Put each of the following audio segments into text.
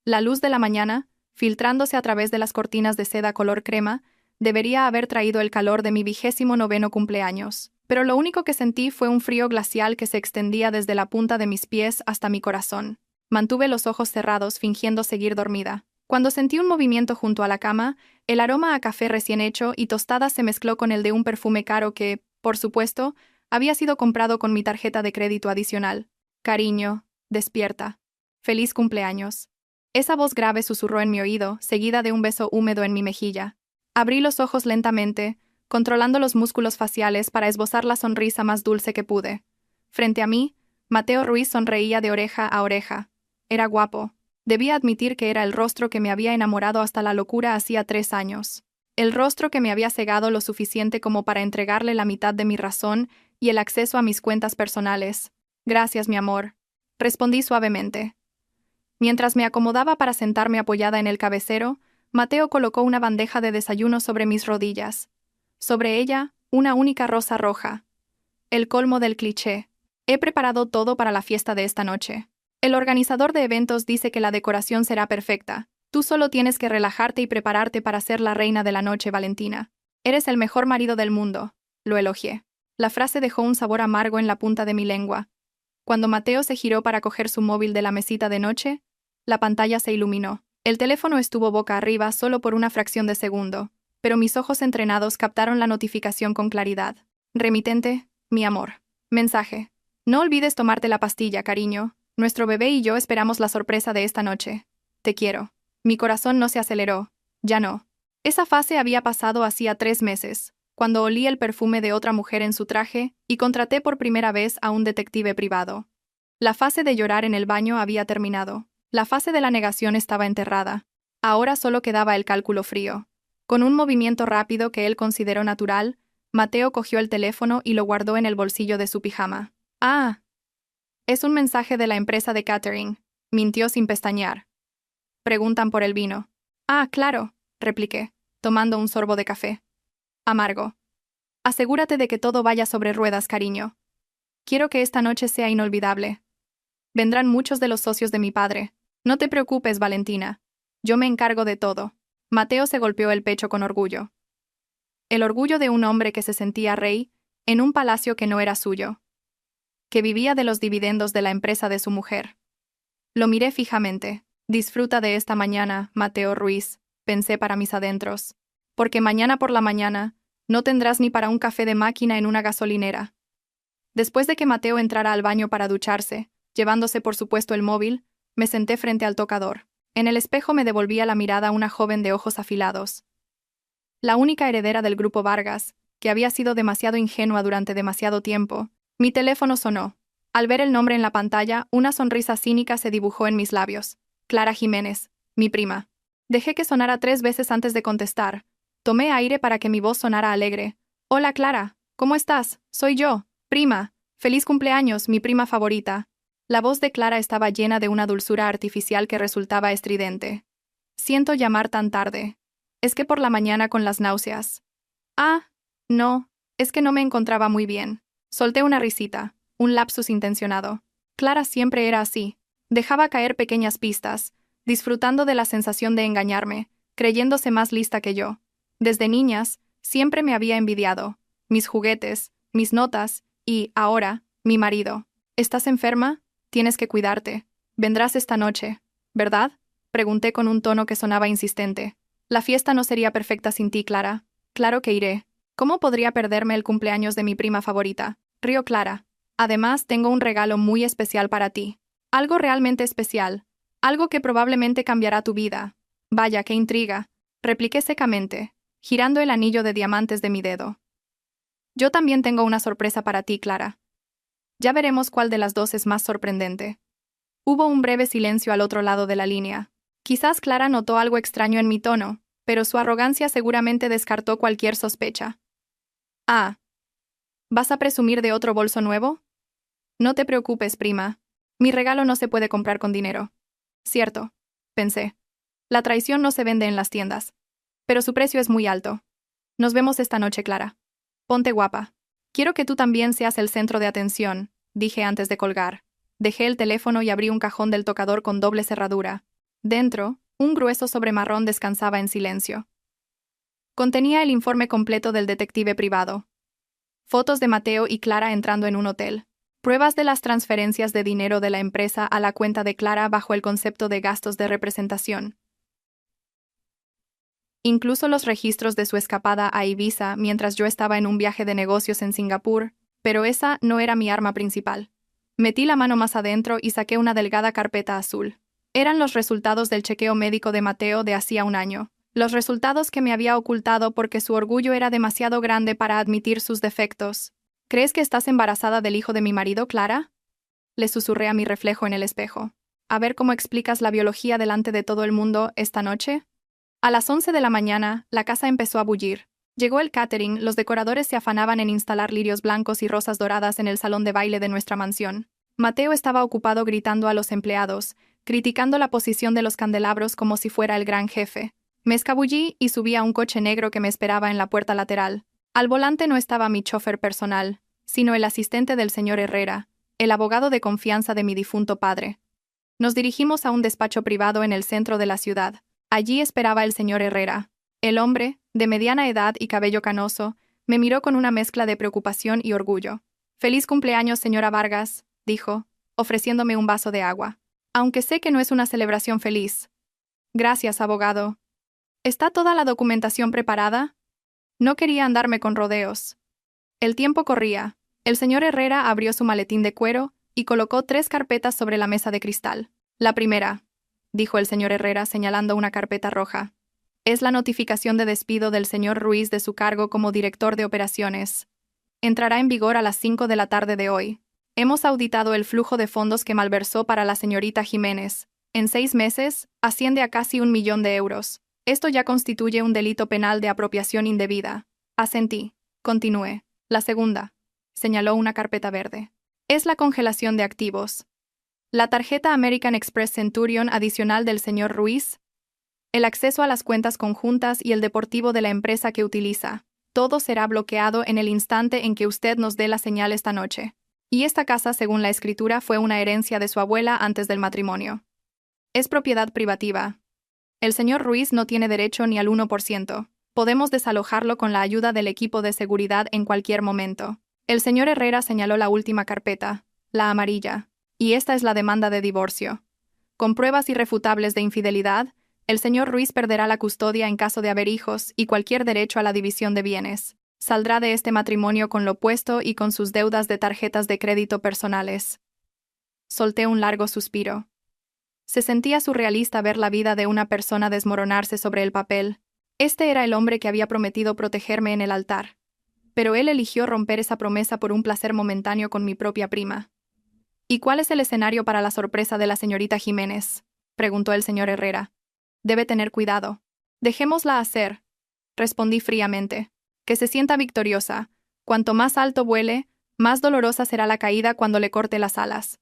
La luz de la mañana, filtrándose a través de las cortinas de seda color crema, debería haber traído el calor de mi 29º cumpleaños. Pero lo único que sentí fue un frío glacial que se extendía desde la punta de mis pies hasta mi corazón. Mantuve los ojos cerrados fingiendo seguir dormida. Cuando sentí un movimiento junto a la cama, el aroma a café recién hecho y tostada se mezcló con el de un perfume caro que, por supuesto, había sido comprado con mi tarjeta de crédito adicional. Cariño, despierta. Feliz cumpleaños. Esa voz grave susurró en mi oído, seguida de un beso húmedo en mi mejilla. Abrí los ojos lentamente, controlando los músculos faciales para esbozar la sonrisa más dulce que pude. Frente a mí, Mateo Ruiz sonreía de oreja a oreja. Era guapo. Debía admitir que era el rostro que me había enamorado hasta la locura hacía 3 años. El rostro que me había cegado lo suficiente como para entregarle la mitad de mi razón y el acceso a mis cuentas personales. Gracias, mi amor. Respondí suavemente. Mientras me acomodaba para sentarme apoyada en el cabecero, Mateo colocó una bandeja de desayuno sobre mis rodillas. Sobre ella, una única rosa roja. El colmo del cliché. He preparado todo para la fiesta de esta noche. El organizador de eventos dice que la decoración será perfecta. Tú solo tienes que relajarte y prepararte para ser la reina de la noche, Valentina. Eres el mejor marido del mundo. Lo elogié. La frase dejó un sabor amargo en la punta de mi lengua. Cuando Mateo se giró para coger su móvil de la mesita de noche, la pantalla se iluminó. El teléfono estuvo boca arriba solo por una fracción de segundo, pero mis ojos entrenados captaron la notificación con claridad. Remitente, mi amor. Mensaje. No olvides tomarte la pastilla, cariño. Nuestro bebé y yo esperamos la sorpresa de esta noche. Te quiero. Mi corazón no se aceleró. Ya no. Esa fase había pasado hacía 3 meses, cuando olí el perfume de otra mujer en su traje y contraté por primera vez a un detective privado. La fase de llorar en el baño había terminado. La fase de la negación estaba enterrada. Ahora solo quedaba el cálculo frío. Con un movimiento rápido que él consideró natural, Mateo cogió el teléfono y lo guardó en el bolsillo de su pijama. Ah. Es un mensaje de la empresa de catering. Mintió sin pestañear. Preguntan por el vino. Ah, claro, repliqué, tomando un sorbo de café. Amargo. Asegúrate de que todo vaya sobre ruedas, cariño. Quiero que esta noche sea inolvidable. Vendrán muchos de los socios de mi padre. No te preocupes, Valentina. Yo me encargo de todo. Mateo se golpeó el pecho con orgullo. El orgullo de un hombre que se sentía rey en un palacio que no era suyo, que vivía de los dividendos de la empresa de su mujer. Lo miré fijamente. Disfruta de esta mañana, Mateo Ruiz, pensé para mis adentros. Porque mañana por la mañana no tendrás ni para un café de máquina en una gasolinera. Después de que Mateo entrara al baño para ducharse, llevándose por supuesto el móvil, me senté frente al tocador. En el espejo me devolvía la mirada una joven de ojos afilados. La única heredera del grupo Vargas, que había sido demasiado ingenua durante demasiado tiempo. Mi teléfono sonó. Al ver el nombre en la pantalla, una sonrisa cínica se dibujó en mis labios. Clara Jiménez, mi prima. Dejé que sonara 3 veces antes de contestar. Tomé aire para que mi voz sonara alegre. Hola, Clara. ¿Cómo estás? Soy yo, prima. Feliz cumpleaños, mi prima favorita. La voz de Clara estaba llena de una dulzura artificial que resultaba estridente. Siento llamar tan tarde. Es que por la mañana con las náuseas. Ah, no, es que no me encontraba muy bien. Solté una risita, un lapsus intencionado. Clara siempre era así. Dejaba caer pequeñas pistas, disfrutando de la sensación de engañarme, creyéndose más lista que yo. Desde niñas, siempre me había envidiado. Mis juguetes, mis notas y, ahora, mi marido. ¿Estás enferma? Tienes que cuidarte. Vendrás esta noche, ¿verdad? Pregunté con un tono que sonaba insistente. La fiesta no sería perfecta sin ti, Clara. Claro que iré. ¿Cómo podría perderme el cumpleaños de mi prima favorita? Río Clara. Además, tengo un regalo muy especial para ti. Algo realmente especial. Algo que probablemente cambiará tu vida. Vaya, qué intriga. Repliqué secamente, girando el anillo de diamantes de mi dedo. Yo también tengo una sorpresa para ti, Clara. Ya veremos cuál de las dos es más sorprendente. Hubo un breve silencio al otro lado de la línea. Quizás Clara notó algo extraño en mi tono, pero su arrogancia seguramente descartó cualquier sospecha. Ah. ¿Vas a presumir de otro bolso nuevo? No te preocupes, prima. Mi regalo no se puede comprar con dinero. Cierto, pensé. La traición no se vende en las tiendas. Pero su precio es muy alto. Nos vemos esta noche, Clara. Ponte guapa. Quiero que tú también seas el centro de atención, dije antes de colgar. Dejé el teléfono y abrí un cajón del tocador con doble cerradura. Dentro, un grueso sobre marrón descansaba en silencio. Contenía el informe completo del detective privado. Fotos de Mateo y Clara entrando en un hotel. Pruebas de las transferencias de dinero de la empresa a la cuenta de Clara bajo el concepto de gastos de representación. Incluso los registros de su escapada a Ibiza mientras yo estaba en un viaje de negocios en Singapur, pero esa no era mi arma principal. Metí la mano más adentro y saqué una delgada carpeta azul. Eran los resultados del chequeo médico de Mateo de hacía un año. Los resultados que me había ocultado porque su orgullo era demasiado grande para admitir sus defectos. ¿Crees que estás embarazada del hijo de mi marido, Clara? Le susurré a mi reflejo en el espejo. A ver cómo explicas la biología delante de todo el mundo esta noche. A las 11 de la mañana, la casa empezó a bullir. Llegó el catering, los decoradores se afanaban en instalar lirios blancos y rosas doradas en el salón de baile de nuestra mansión. Mateo estaba ocupado gritando a los empleados, criticando la posición de los candelabros como si fuera el gran jefe. Me escabullí y subí a un coche negro que me esperaba en la puerta lateral. Al volante no estaba mi chofer personal, sino el asistente del señor Herrera, el abogado de confianza de mi difunto padre. Nos dirigimos a un despacho privado en el centro de la ciudad. Allí esperaba el señor Herrera. El hombre, de mediana edad y cabello canoso, me miró con una mezcla de preocupación y orgullo. «Feliz cumpleaños, señora Vargas», dijo, ofreciéndome un vaso de agua. «Aunque sé que no es una celebración feliz». «Gracias, abogado». ¿Está toda la documentación preparada? No quería andarme con rodeos. El tiempo corría. El señor Herrera abrió su maletín de cuero y colocó 3 carpetas sobre la mesa de cristal. «La primera», dijo el señor Herrera señalando una carpeta roja. «Es la notificación de despido del señor Ruiz de su cargo como director de operaciones. Entrará en vigor a las 5 de la tarde de hoy. Hemos auditado el flujo de fondos que malversó para la señorita Jiménez. En 6 meses, asciende a casi 1 millón de euros. Esto ya constituye un delito penal de apropiación indebida». Asentí. Continué. «La segunda», señaló una carpeta verde. «Es la congelación de activos. La tarjeta American Express Centurion adicional del señor Ruiz, el acceso a las cuentas conjuntas y el deportivo de la empresa que utiliza. Todo será bloqueado en el instante en que usted nos dé la señal esta noche. Y esta casa, según la escritura, fue una herencia de su abuela antes del matrimonio. Es propiedad privativa. El señor Ruiz no tiene derecho ni al 1%. Podemos desalojarlo con la ayuda del equipo de seguridad en cualquier momento». El señor Herrera señaló la última carpeta, la amarilla. «Y esta es la demanda de divorcio. Con pruebas irrefutables de infidelidad, el señor Ruiz perderá la custodia en caso de haber hijos y cualquier derecho a la división de bienes. Saldrá de este matrimonio con lo puesto y con sus deudas de tarjetas de crédito personales». Solté un largo suspiro. Se sentía surrealista ver la vida de una persona desmoronarse sobre el papel. Este era el hombre que había prometido protegerme en el altar. Pero él eligió romper esa promesa por un placer momentáneo con mi propia prima. «¿Y cuál es el escenario para la sorpresa de la señorita Jiménez?», preguntó el señor Herrera. «Debe tener cuidado». «Dejémosla hacer», respondí fríamente. «Que se sienta victoriosa. Cuanto más alto vuele, más dolorosa será la caída cuando le corte las alas.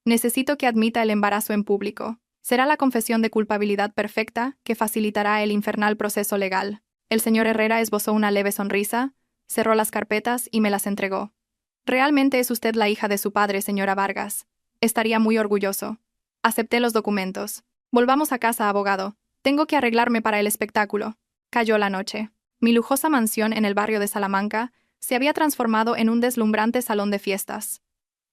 Necesito que admita el embarazo en público. Será la confesión de culpabilidad perfecta que facilitará el infernal proceso legal». El señor Herrera esbozó una leve sonrisa, cerró las carpetas y me las entregó. «Realmente es usted la hija de su padre, señora Vargas. Estaría muy orgulloso». Acepté los documentos. «Volvamos a casa, abogado. Tengo que arreglarme para el espectáculo». Cayó la noche. Mi lujosa mansión en el barrio de Salamanca se había transformado en un deslumbrante salón de fiestas.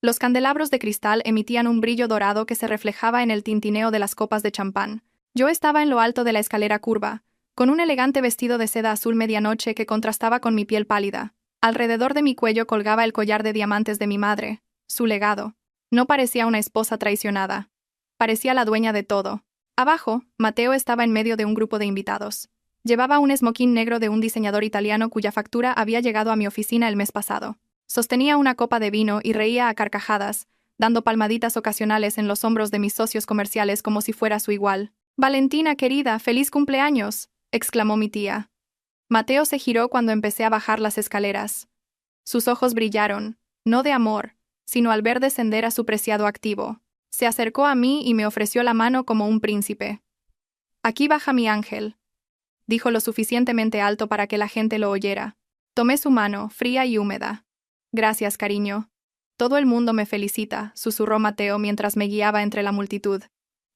Los candelabros de cristal emitían un brillo dorado que se reflejaba en el tintineo de las copas de champán. Yo estaba en lo alto de la escalera curva, con un elegante vestido de seda azul medianoche que contrastaba con mi piel pálida. Alrededor de mi cuello colgaba el collar de diamantes de mi madre, su legado. No parecía una esposa traicionada. Parecía la dueña de todo. Abajo, Mateo estaba en medio de un grupo de invitados. Llevaba un esmoquín negro de un diseñador italiano cuya factura había llegado a mi oficina el mes pasado. Sostenía una copa de vino y reía a carcajadas, dando palmaditas ocasionales en los hombros de mis socios comerciales como si fuera su igual. «Valentina, querida, feliz cumpleaños», exclamó mi tía. Mateo se giró cuando empecé a bajar las escaleras. Sus ojos brillaron, no de amor, sino al ver descender a su preciado activo. Se acercó a mí y me ofreció la mano como un príncipe. «Aquí baja mi ángel», dijo lo suficientemente alto para que la gente lo oyera. Tomé su mano, fría y húmeda. «Gracias, cariño. Todo el mundo me felicita», susurró Mateo mientras me guiaba entre la multitud.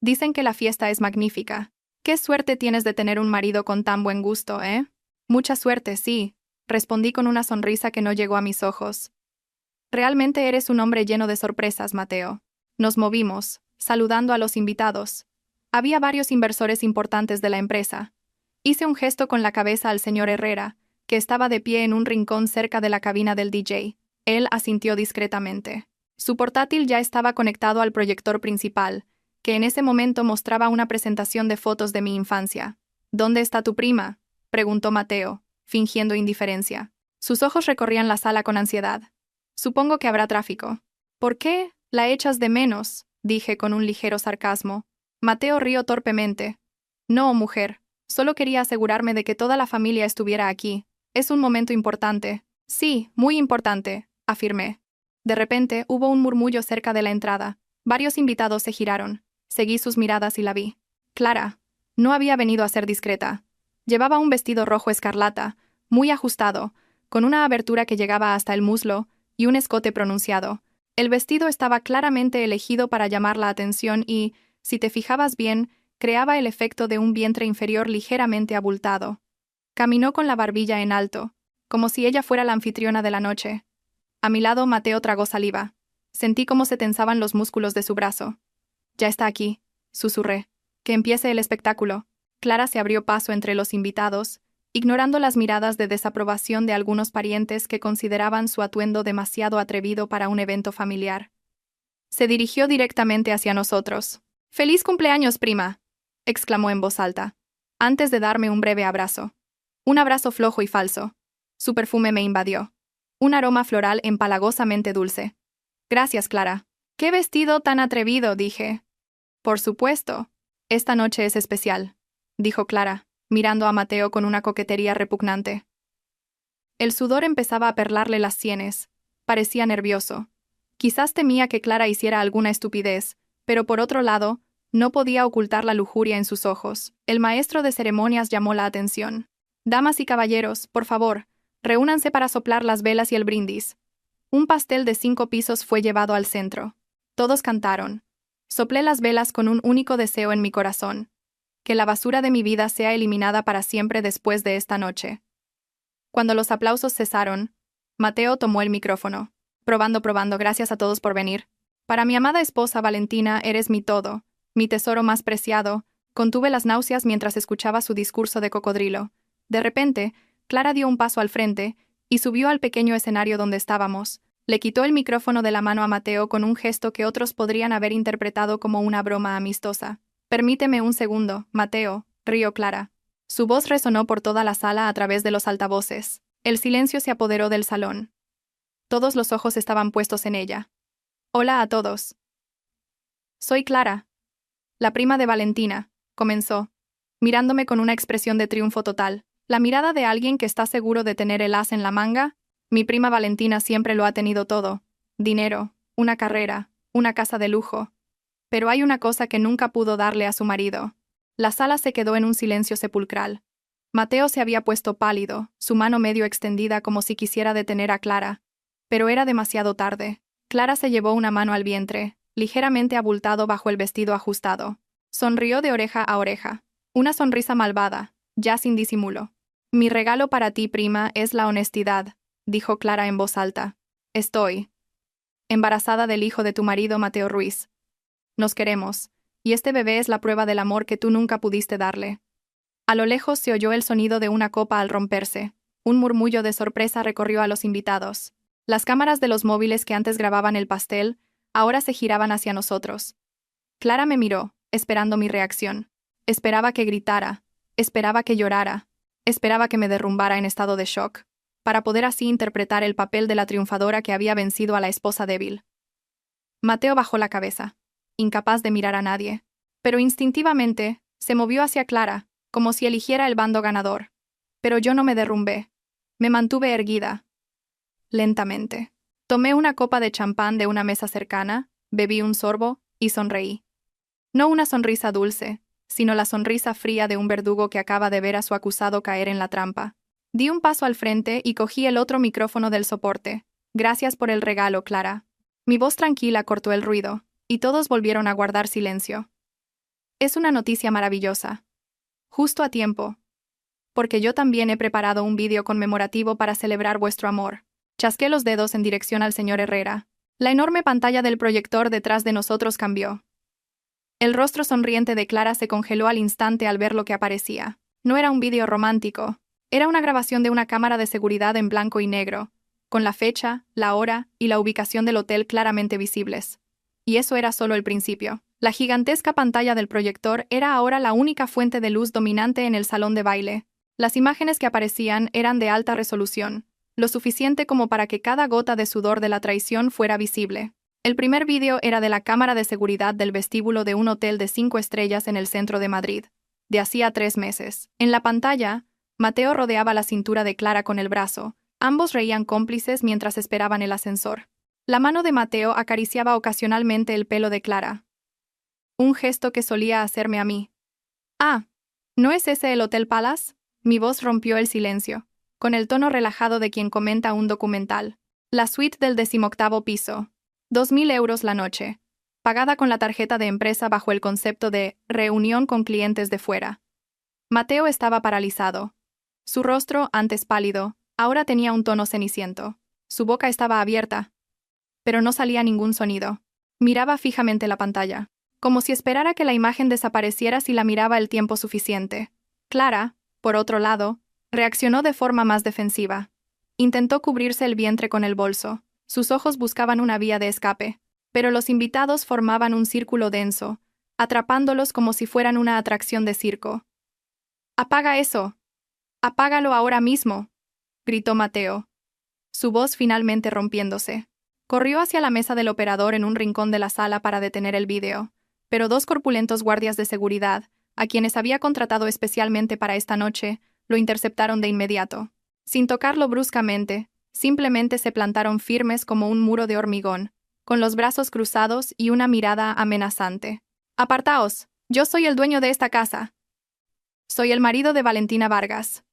Dicen que la fiesta es magnífica. Qué suerte tienes de tener un marido con tan buen gusto, ¿eh? Mucha suerte, sí, respondí con una sonrisa que no llegó a mis ojos. Realmente eres un hombre lleno de sorpresas, Mateo. Nos movimos, saludando a los invitados. Había varios inversores importantes de la empresa. Hice un gesto con la cabeza al señor Herrera, que estaba de pie en un rincón cerca de la cabina del DJ. Él asintió discretamente. Su portátil ya estaba conectado al proyector principal, que en ese momento mostraba una presentación de fotos de mi infancia. ¿Dónde está tu prima?, preguntó Mateo, fingiendo indiferencia. Sus ojos recorrían la sala con ansiedad. Supongo que habrá tráfico. ¿Por qué la echas de menos?, dije con un ligero sarcasmo. Mateo rió torpemente. No, mujer. Solo quería asegurarme de que toda la familia estuviera aquí. Es un momento importante. Sí, muy importante, afirmé. De repente hubo un murmullo cerca de la entrada. Varios invitados se giraron. Seguí sus miradas y la vi. Clara. No había venido a ser discreta. Llevaba un vestido rojo escarlata, muy ajustado, con una abertura que llegaba hasta el muslo y un escote pronunciado. El vestido estaba claramente elegido para llamar la atención y, si te fijabas bien, creaba el efecto de un vientre inferior ligeramente abultado. Caminó con la barbilla en alto, como si ella fuera la anfitriona de la noche. A mi lado Mateo tragó saliva. Sentí cómo se tensaban los músculos de su brazo. Ya está aquí, susurré. Que empiece el espectáculo. Clara se abrió paso entre los invitados, ignorando las miradas de desaprobación de algunos parientes que consideraban su atuendo demasiado atrevido para un evento familiar. Se dirigió directamente hacia nosotros. «¡Feliz cumpleaños, prima!», exclamó en voz alta, antes de darme un breve abrazo. Un abrazo flojo y falso. Su perfume me invadió. Un aroma floral empalagosamente dulce. «Gracias, Clara». «¡Qué vestido tan atrevido!», dije. «Por supuesto. Esta noche es especial», dijo Clara, mirando a Mateo con una coquetería repugnante. El sudor empezaba a perlarle las sienes. Parecía nervioso. Quizás temía que Clara hiciera alguna estupidez, pero por otro lado, no podía ocultar la lujuria en sus ojos. El maestro de ceremonias llamó la atención. «Damas y caballeros, por favor, reúnanse para soplar las velas y el brindis». Un pastel de 5 pisos fue llevado al centro. Todos cantaron. Soplé las velas con un único deseo en mi corazón: que la basura de mi vida sea eliminada para siempre después de esta noche. Cuando los aplausos cesaron, Mateo tomó el micrófono. Probando, gracias a todos por venir. Para mi amada esposa Valentina eres mi todo, mi tesoro más preciado. Contuve las náuseas mientras escuchaba su discurso de cocodrilo. De repente, Clara dio un paso al frente y subió al pequeño escenario donde estábamos. Le quitó el micrófono de la mano a Mateo con un gesto que otros podrían haber interpretado como una broma amistosa. «Permíteme un segundo, Mateo», rió Clara. Su voz resonó por toda la sala a través de los altavoces. El silencio se apoderó del salón. Todos los ojos estaban puestos en ella. «Hola a todos. Soy Clara, la prima de Valentina», comenzó, mirándome con una expresión de triunfo total. La mirada de alguien que está seguro de tener el as en la manga. Mi prima Valentina siempre lo ha tenido todo. Dinero, una carrera, una casa de lujo. Pero hay una cosa que nunca pudo darle a su marido. La sala se quedó en un silencio sepulcral. Mateo se había puesto pálido, su mano medio extendida como si quisiera detener a Clara. Pero era demasiado tarde. Clara se llevó una mano al vientre, ligeramente abultado bajo el vestido ajustado. Sonrió de oreja a oreja. Una sonrisa malvada, ya sin disimulo. «Mi regalo para ti, prima, es la honestidad», dijo Clara en voz alta. «Estoy embarazada del hijo de tu marido, Mateo Ruiz. Nos queremos, y este bebé es la prueba del amor que tú nunca pudiste darle». A lo lejos se oyó el sonido de una copa al romperse. Un murmullo de sorpresa recorrió a los invitados. Las cámaras de los móviles que antes grababan el pastel, ahora se giraban hacia nosotros. Clara me miró, esperando mi reacción. Esperaba que gritara, esperaba que llorara, esperaba que me derrumbara en estado de shock, para poder así interpretar el papel de la triunfadora que había vencido a la esposa débil. Mateo bajó la cabeza, incapaz de mirar a nadie, pero instintivamente se movió hacia Clara, como si eligiera el bando ganador. Pero yo no me derrumbé. Me mantuve erguida. Lentamente. Tomé una copa de champán de una mesa cercana, bebí un sorbo y sonreí. No una sonrisa dulce, sino la sonrisa fría de un verdugo que acaba de ver a su acusado caer en la trampa. Di un paso al frente y cogí el otro micrófono del soporte. «Gracias por el regalo, Clara». Mi voz tranquila cortó el ruido, y todos volvieron a guardar silencio. Es una noticia maravillosa. Justo a tiempo. Porque yo también he preparado un vídeo conmemorativo para celebrar vuestro amor. Chasqué los dedos en dirección al señor Herrera. La enorme pantalla del proyector detrás de nosotros cambió. El rostro sonriente de Clara se congeló al instante al ver lo que aparecía. No era un vídeo romántico. Era una grabación de una cámara de seguridad en blanco y negro, con la fecha, la hora y la ubicación del hotel claramente visibles. Y eso era solo el principio. La gigantesca pantalla del proyector era ahora la única fuente de luz dominante en el salón de baile. Las imágenes que aparecían eran de alta resolución, lo suficiente como para que cada gota de sudor de la traición fuera visible. El primer vídeo era de la cámara de seguridad del vestíbulo de un hotel de 5 estrellas en el centro de Madrid, de hacía 3 meses. En la pantalla, Mateo rodeaba la cintura de Clara con el brazo. Ambos reían cómplices mientras esperaban el ascensor. La mano de Mateo acariciaba ocasionalmente el pelo de Clara. Un gesto que solía hacerme a mí. Ah, ¿no es ese el Hotel Palace? Mi voz rompió el silencio, con el tono relajado de quien comenta un documental. La suite del 18º piso. 2.000 euros la noche. Pagada con la tarjeta de empresa bajo el concepto de reunión con clientes de fuera. Mateo estaba paralizado. Su rostro, antes pálido, ahora tenía un tono ceniciento. Su boca estaba abierta, pero no salía ningún sonido. Miraba fijamente la pantalla, como si esperara que la imagen desapareciera si la miraba el tiempo suficiente. Clara, por otro lado, reaccionó de forma más defensiva. Intentó cubrirse el vientre con el bolso. Sus ojos buscaban una vía de escape, pero los invitados formaban un círculo denso, atrapándolos como si fueran una atracción de circo. «¡Apaga eso! ¡Apágalo ahora mismo!», gritó Mateo, su voz finalmente rompiéndose. Corrió hacia la mesa del operador en un rincón de la sala para detener el vídeo, pero 2 corpulentos guardias de seguridad, a quienes había contratado especialmente para esta noche, lo interceptaron de inmediato. Sin tocarlo bruscamente, simplemente se plantaron firmes como un muro de hormigón, con los brazos cruzados y una mirada amenazante. «¡Apartaos! Yo soy el dueño de esta casa. Soy el marido de Valentina Vargas»,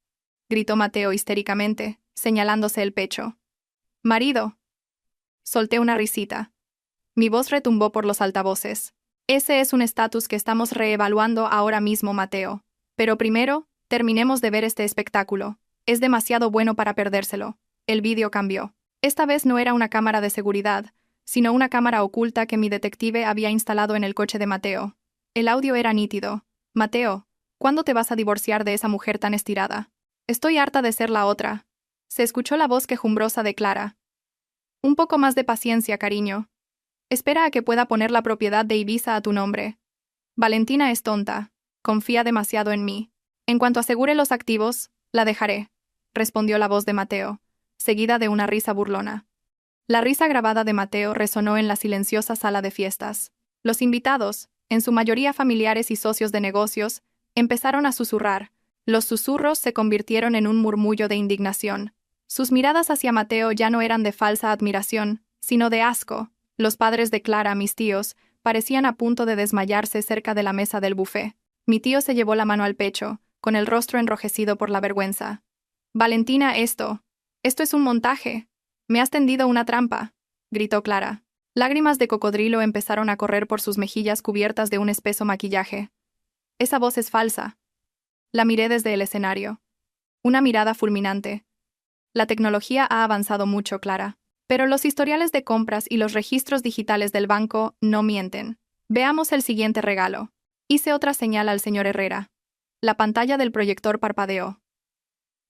gritó Mateo histéricamente, señalándose el pecho. «¿Marido?». Solté una risita. Mi voz retumbó por los altavoces. «Ese es un estatus que estamos reevaluando ahora mismo, Mateo. Pero primero, terminemos de ver este espectáculo. Es demasiado bueno para perdérselo». El vídeo cambió. Esta vez no era una cámara de seguridad, sino una cámara oculta que mi detective había instalado en el coche de Mateo. El audio era nítido. «Mateo, ¿cuándo te vas a divorciar de esa mujer tan estirada? Estoy harta de ser la otra». Se escuchó la voz quejumbrosa de Clara. «Un poco más de paciencia, cariño. Espera a que pueda poner la propiedad de Ibiza a tu nombre. Valentina es tonta. Confía demasiado en mí. En cuanto asegure los activos, la dejaré», respondió la voz de Mateo, seguida de una risa burlona. La risa grabada de Mateo resonó en la silenciosa sala de fiestas. Los invitados, en su mayoría familiares y socios de negocios, empezaron a susurrar. Los susurros se convirtieron en un murmullo de indignación. Sus miradas hacia Mateo ya no eran de falsa admiración, sino de asco. Los padres de Clara, mis tíos, parecían a punto de desmayarse cerca de la mesa del buffet. Mi tío se llevó la mano al pecho, con el rostro enrojecido por la vergüenza. «Valentina, esto es un montaje. Me has tendido una trampa», gritó Clara. Lágrimas de cocodrilo empezaron a correr por sus mejillas cubiertas de un espeso maquillaje. «Esa voz es falsa». La miré desde el escenario. Una mirada fulminante. «La tecnología ha avanzado mucho, Clara. Pero los historiales de compras y los registros digitales del banco no mienten. Veamos el siguiente regalo». Hice otra señal al señor Herrera. La pantalla del proyector parpadeó.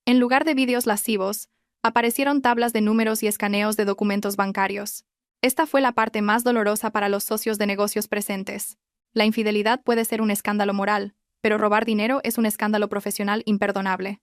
En lugar de vídeos lascivos, aparecieron tablas de números y escaneos de documentos bancarios. Esta fue la parte más dolorosa para los socios de negocios presentes. La infidelidad puede ser un escándalo moral, pero robar dinero es un escándalo profesional imperdonable.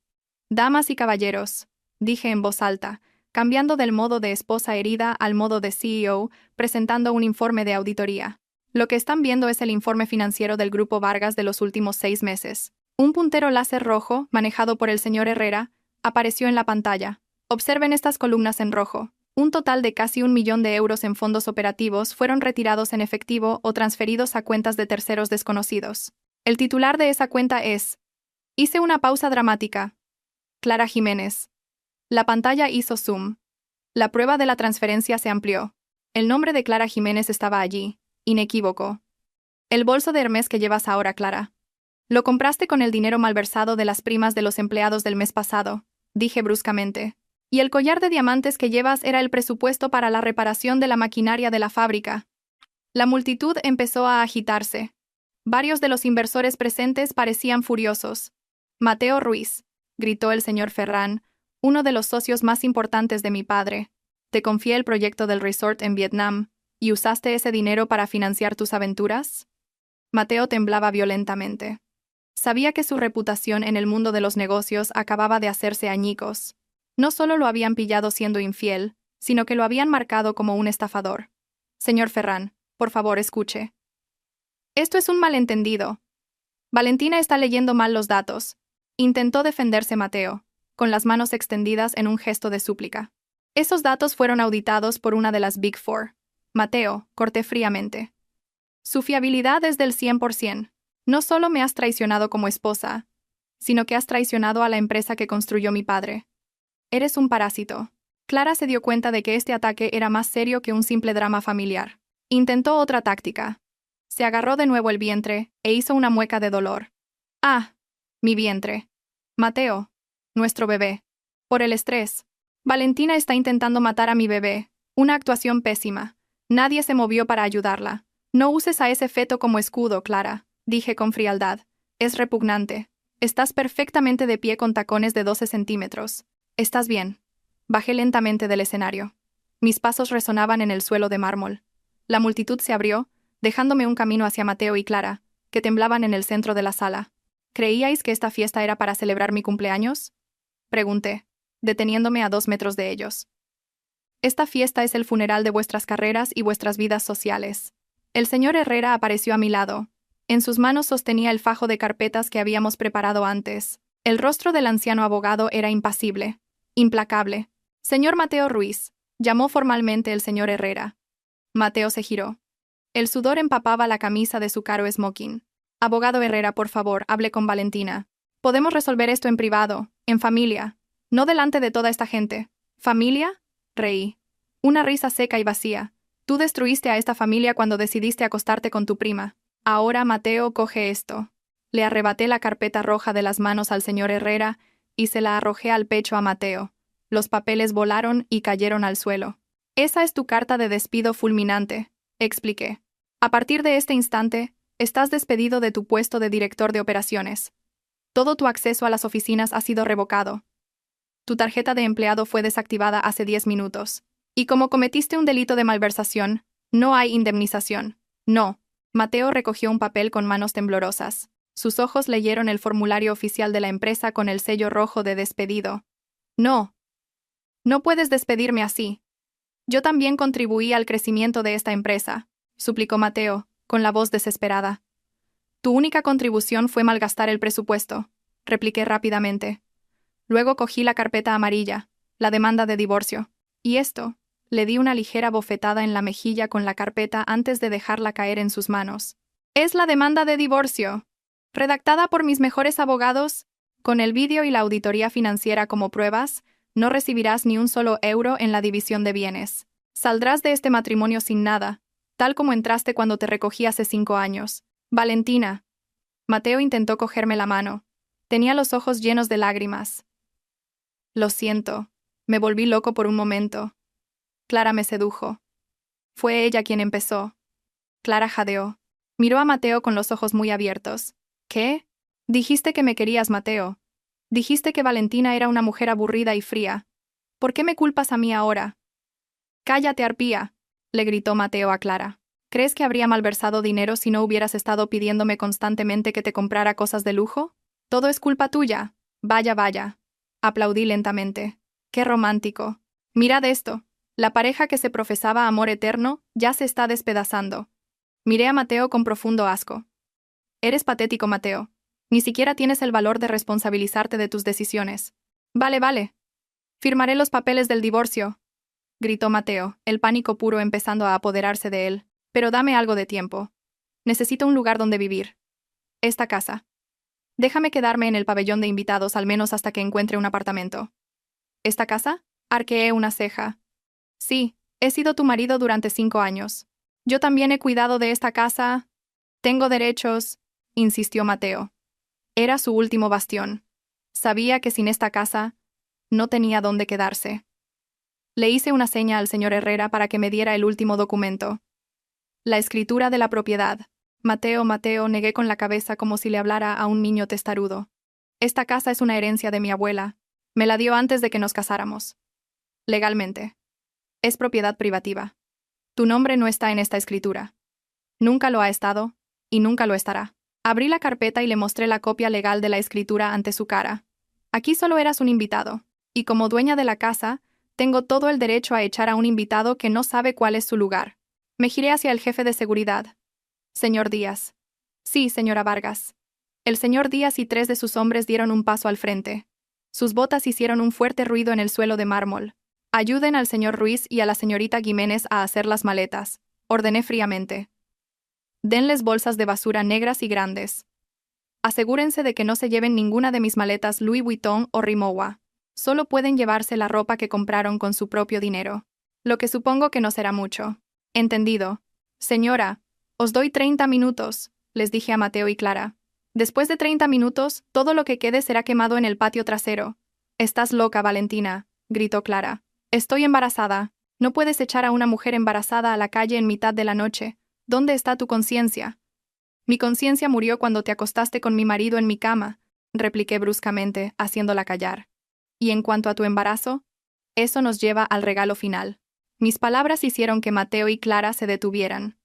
«Damas y caballeros», dije en voz alta, cambiando del modo de esposa herida al modo de CEO, presentando un informe de auditoría. Lo que están viendo es el informe financiero del Grupo Vargas de los últimos 6 meses. Un puntero láser rojo, manejado por el señor Herrera, apareció en la pantalla. Observen estas columnas en rojo. Un total de casi 1 millón de euros en fondos operativos fueron retirados en efectivo o transferidos a cuentas de terceros desconocidos. El titular de esa cuenta es... Hice una pausa dramática. Clara Jiménez. La pantalla hizo zoom. La prueba de la transferencia se amplió. El nombre de Clara Jiménez estaba allí, inequívoco. El bolso de Hermes que llevas ahora, Clara. Lo compraste con el dinero malversado de las primas de los empleados del mes pasado, dije bruscamente. Y el collar de diamantes que llevas era el presupuesto para la reparación de la maquinaria de la fábrica. La multitud empezó a agitarse. Varios de los inversores presentes parecían furiosos. Mateo Ruiz, gritó el señor Ferran, uno de los socios más importantes de mi padre. Te confié el proyecto del resort en Vietnam, ¿y usaste ese dinero para financiar tus aventuras? Mateo temblaba violentamente. Sabía que su reputación en el mundo de los negocios acababa de hacerse añicos. No solo lo habían pillado siendo infiel, sino que lo habían marcado como un estafador. Señor Ferran, por favor, escuche. Esto es un malentendido. Valentina está leyendo mal los datos. Intentó defenderse Mateo, con las manos extendidas en un gesto de súplica. Esos datos fueron auditados por una de las Big Four. Mateo, corté fríamente. Su fiabilidad es del 100%. No solo me has traicionado como esposa, sino que has traicionado a la empresa que construyó mi padre. Eres un parásito. Clara se dio cuenta de que este ataque era más serio que un simple drama familiar. Intentó otra táctica. Se agarró de nuevo el vientre e hizo una mueca de dolor. Ah, mi vientre. Mateo, nuestro bebé. Por el estrés. Valentina está intentando matar a mi bebé. Una actuación pésima. Nadie se movió para ayudarla. No uses a ese feto como escudo, Clara, dije con frialdad. Es repugnante. Estás perfectamente de pie con tacones de 12 centímetros. ¿Estás bien? Bajé lentamente del escenario. Mis pasos resonaban en el suelo de mármol. La multitud se abrió, dejándome un camino hacia Mateo y Clara, que temblaban en el centro de la sala. ¿Creíais que esta fiesta era para celebrar mi cumpleaños? Pregunté, deteniéndome a 2 metros de ellos. Esta fiesta es el funeral de vuestras carreras y vuestras vidas sociales. El señor Herrera apareció a mi lado. En sus manos sostenía el fajo de carpetas que habíamos preparado antes. El rostro del anciano abogado era impasible, implacable. Señor Mateo Ruiz, llamó formalmente el señor Herrera. Mateo se giró. El sudor empapaba la camisa de su caro smoking. Abogado Herrera, por favor, hable con Valentina. Podemos resolver esto en privado, en familia, no delante de toda esta gente. ¿Familia? Reí. Una risa seca y vacía. Tú destruiste a esta familia cuando decidiste acostarte con tu prima. Ahora, Mateo, coge esto. Le arrebaté la carpeta roja de las manos al señor Herrera y se la arrojé al pecho a Mateo. Los papeles volaron y cayeron al suelo. Esa es tu carta de despido fulminante, expliqué. A partir de este instante, estás despedido de tu puesto de director de operaciones. Todo tu acceso a las oficinas ha sido revocado. Tu tarjeta de empleado fue desactivada hace 10 minutos. Y como cometiste un delito de malversación, no hay indemnización. No. Mateo recogió un papel con manos temblorosas. Sus ojos leyeron el formulario oficial de la empresa con el sello rojo de despedido. No. No puedes despedirme así. Yo también contribuí al crecimiento de esta empresa, suplicó Mateo, con la voz desesperada. Tu única contribución fue malgastar el presupuesto, repliqué rápidamente. Luego cogí la carpeta amarilla, la demanda de divorcio. Y esto, le di una ligera bofetada en la mejilla con la carpeta antes de dejarla caer en sus manos. Es la demanda de divorcio. Redactada por mis mejores abogados, con el vídeo y la auditoría financiera como pruebas, no recibirás ni un solo euro en la división de bienes. Saldrás de este matrimonio sin nada, tal como entraste cuando te recogí hace 5 años. Valentina. Mateo intentó cogerme la mano. Tenía los ojos llenos de lágrimas. Lo siento. Me volví loco por un momento. Clara me sedujo. Fue ella quien empezó. Clara jadeó. Miró a Mateo con los ojos muy abiertos. ¿Qué? Dijiste que me querías, Mateo. Dijiste que Valentina era una mujer aburrida y fría. ¿Por qué me culpas a mí ahora? Cállate, arpía, le gritó Mateo a Clara. ¿Crees que habría malversado dinero si no hubieras estado pidiéndome constantemente que te comprara cosas de lujo? Todo es culpa tuya. Vaya, vaya. Aplaudí lentamente. Qué romántico. Mirad esto. La pareja que se profesaba amor eterno ya se está despedazando. Miré a Mateo con profundo asco. Eres patético, Mateo. Ni siquiera tienes el valor de responsabilizarte de tus decisiones. Vale, vale. Firmaré los papeles del divorcio, gritó Mateo, el pánico puro empezando a apoderarse de él. Pero dame algo de tiempo. Necesito un lugar donde vivir. Esta casa. Déjame quedarme en el pabellón de invitados al menos hasta que encuentre un apartamento. ¿Esta casa? Arqueé una ceja. Sí, he sido tu marido durante 5 años. Yo también he cuidado de esta casa. Tengo derechos, insistió Mateo. Era su último bastión. Sabía que sin esta casa, no tenía dónde quedarse. Le hice una seña al señor Herrera para que me diera el último documento. La escritura de la propiedad. Mateo, negué con la cabeza como si le hablara a un niño testarudo. Esta casa es una herencia de mi abuela. Me la dio antes de que nos casáramos. Legalmente. Es propiedad privativa. Tu nombre no está en esta escritura. Nunca lo ha estado, y nunca lo estará. Abrí la carpeta y le mostré la copia legal de la escritura ante su cara. Aquí solo eras un invitado, y como dueña de la casa, tengo todo el derecho a echar a un invitado que no sabe cuál es su lugar. Me giré hacia el jefe de seguridad. Señor Díaz. Sí, señora Vargas. El señor Díaz y 3 de sus hombres dieron un paso al frente. Sus botas hicieron un fuerte ruido en el suelo de mármol. Ayuden al señor Ruiz y a la señorita Jiménez a hacer las maletas, ordené fríamente. Denles bolsas de basura negras y grandes. Asegúrense de que no se lleven ninguna de mis maletas Louis Vuitton o Rimowa. Solo pueden llevarse la ropa que compraron con su propio dinero. Lo que supongo que no será mucho. Entendido. Señora, os doy 30 minutos, les dije a Mateo y Clara. Después de 30 minutos, todo lo que quede será quemado en el patio trasero. Estás loca, Valentina, gritó Clara. Estoy embarazada. No puedes echar a una mujer embarazada a la calle en mitad de la noche. ¿Dónde está tu conciencia? Mi conciencia murió cuando te acostaste con mi marido en mi cama, repliqué bruscamente, haciéndola callar. Y en cuanto a tu embarazo, eso nos lleva al regalo final. Mis palabras hicieron que Mateo y Clara se detuvieran.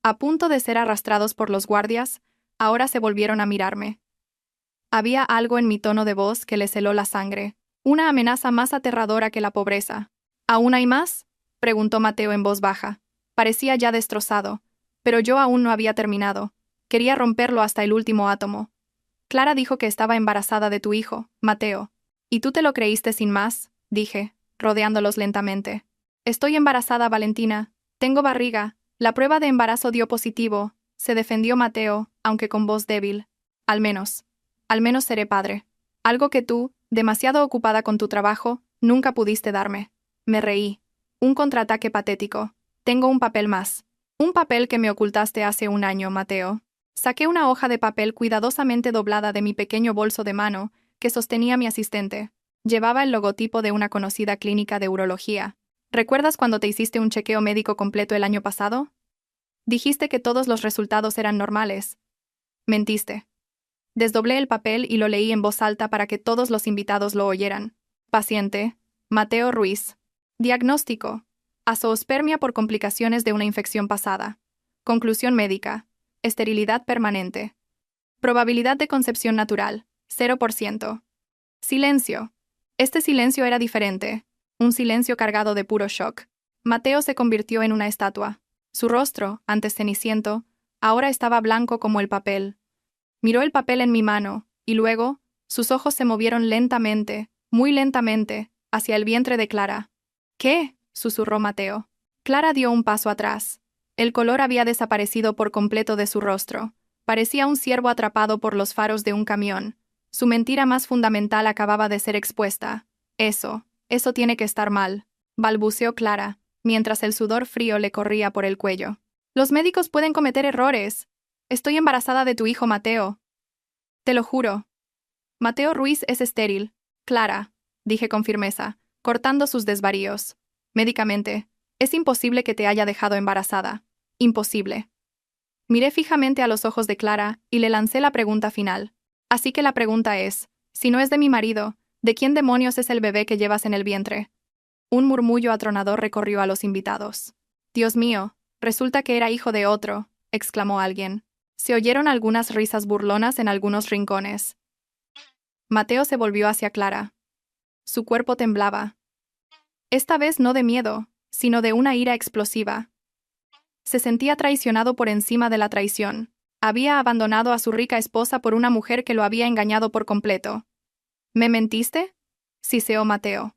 A punto de ser arrastrados por los guardias, ahora se volvieron a mirarme. Había algo en mi tono de voz que les heló la sangre, una amenaza más aterradora que la pobreza. ¿Aún hay más?, preguntó Mateo en voz baja. Parecía ya destrozado, pero yo aún no había terminado. Quería romperlo hasta el último átomo. Clara dijo que estaba embarazada de tu hijo, Mateo. ¿Y tú te lo creíste sin más?, dije, rodeándolos lentamente. Estoy embarazada, Valentina. Tengo barriga. La prueba de embarazo dio positivo, se defendió Mateo, aunque con voz débil. Al menos seré padre. Algo que tú, demasiado ocupada con tu trabajo, nunca pudiste darme. Me reí. Un contraataque patético. Tengo un papel más. Un papel que me ocultaste hace un año, Mateo. Saqué una hoja de papel cuidadosamente doblada de mi pequeño bolso de mano que sostenía mi asistente. Llevaba el logotipo de una conocida clínica de urología. ¿Recuerdas cuando te hiciste un chequeo médico completo el año pasado? Dijiste que todos los resultados eran normales. Mentiste. Desdoblé el papel y lo leí en voz alta para que todos los invitados lo oyeran. Paciente, Mateo Ruiz. Diagnóstico: azoospermia por complicaciones de una infección pasada. Conclusión médica: esterilidad permanente. Probabilidad de concepción natural: 0%. Silencio. Este silencio era diferente. Un silencio cargado de puro shock. Mateo se convirtió en una estatua. Su rostro, antes ceniciento, ahora estaba blanco como el papel. Miró el papel en mi mano, y luego, sus ojos se movieron lentamente, muy lentamente, hacia el vientre de Clara. ¿Qué?, susurró Mateo. Clara dio un paso atrás. El color había desaparecido por completo de su rostro. Parecía un ciervo atrapado por los faros de un camión. Su mentira más fundamental acababa de ser expuesta. Eso tiene que estar mal, balbuceó Clara, mientras el sudor frío le corría por el cuello. Los médicos pueden cometer errores. Estoy embarazada de tu hijo, Mateo. Te lo juro. Mateo Ruiz es estéril, Clara, dije con firmeza, cortando sus desvaríos. Médicamente, es imposible que te haya dejado embarazada. Imposible. Miré fijamente a los ojos de Clara y le lancé la pregunta final. Así que la pregunta es, si no es de mi marido, ¿de quién demonios es el bebé que llevas en el vientre? Un murmullo atronador recorrió a los invitados. Dios mío, resulta que era hijo de otro, exclamó alguien. Se oyeron algunas risas burlonas en algunos rincones. Mateo se volvió hacia Clara. Su cuerpo temblaba. Esta vez no de miedo, sino de una ira explosiva. Se sentía traicionado por encima de la traición. Había abandonado a su rica esposa por una mujer que lo había engañado por completo. ¿Me mentiste?, siseó Mateo.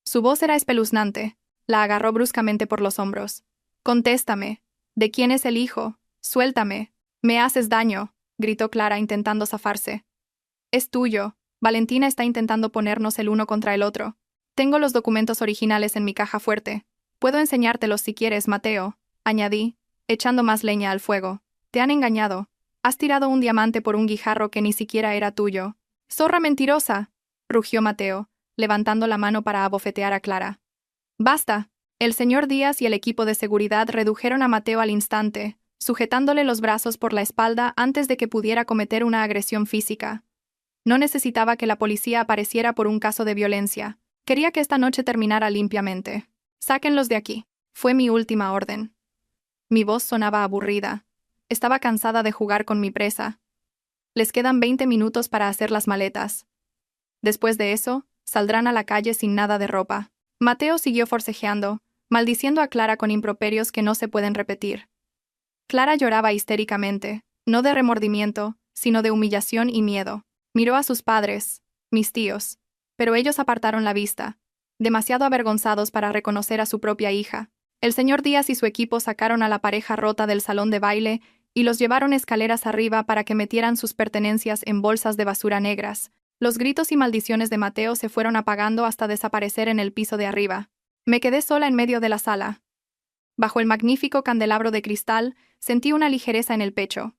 Su voz era espeluznante. La agarró bruscamente por los hombros. Contéstame. ¿De quién es el hijo? Suéltame. Me haces daño, gritó Clara intentando zafarse. Es tuyo. Valentina está intentando ponernos el uno contra el otro. Tengo los documentos originales en mi caja fuerte. Puedo enseñártelos si quieres, Mateo, añadí, echando más leña al fuego. Te han engañado. Has tirado un diamante por un guijarro que ni siquiera era tuyo. ¡Zorra mentirosa!, rugió Mateo, levantando la mano para abofetear a Clara. ¡Basta! El señor Díaz y el equipo de seguridad redujeron a Mateo al instante, sujetándole los brazos por la espalda antes de que pudiera cometer una agresión física. No necesitaba que la policía apareciera por un caso de violencia. Quería que esta noche terminara limpiamente. «Sáquenlos de aquí», fue mi última orden. Mi voz sonaba aburrida. Estaba cansada de jugar con mi presa. Les quedan 20 minutos para hacer las maletas. Después de eso, saldrán a la calle sin nada de ropa. Mateo siguió forcejeando, maldiciendo a Clara con improperios que no se pueden repetir. Clara lloraba histéricamente, no de remordimiento, sino de humillación y miedo. Miró a sus padres, mis tíos, pero ellos apartaron la vista, demasiado avergonzados para reconocer a su propia hija. El señor Díaz y su equipo sacaron a la pareja rota del salón de baile y los llevaron escaleras arriba para que metieran sus pertenencias en bolsas de basura negras. Los gritos y maldiciones de Mateo se fueron apagando hasta desaparecer en el piso de arriba. Me quedé sola en medio de la sala. Bajo el magnífico candelabro de cristal, sentí una ligereza en el pecho.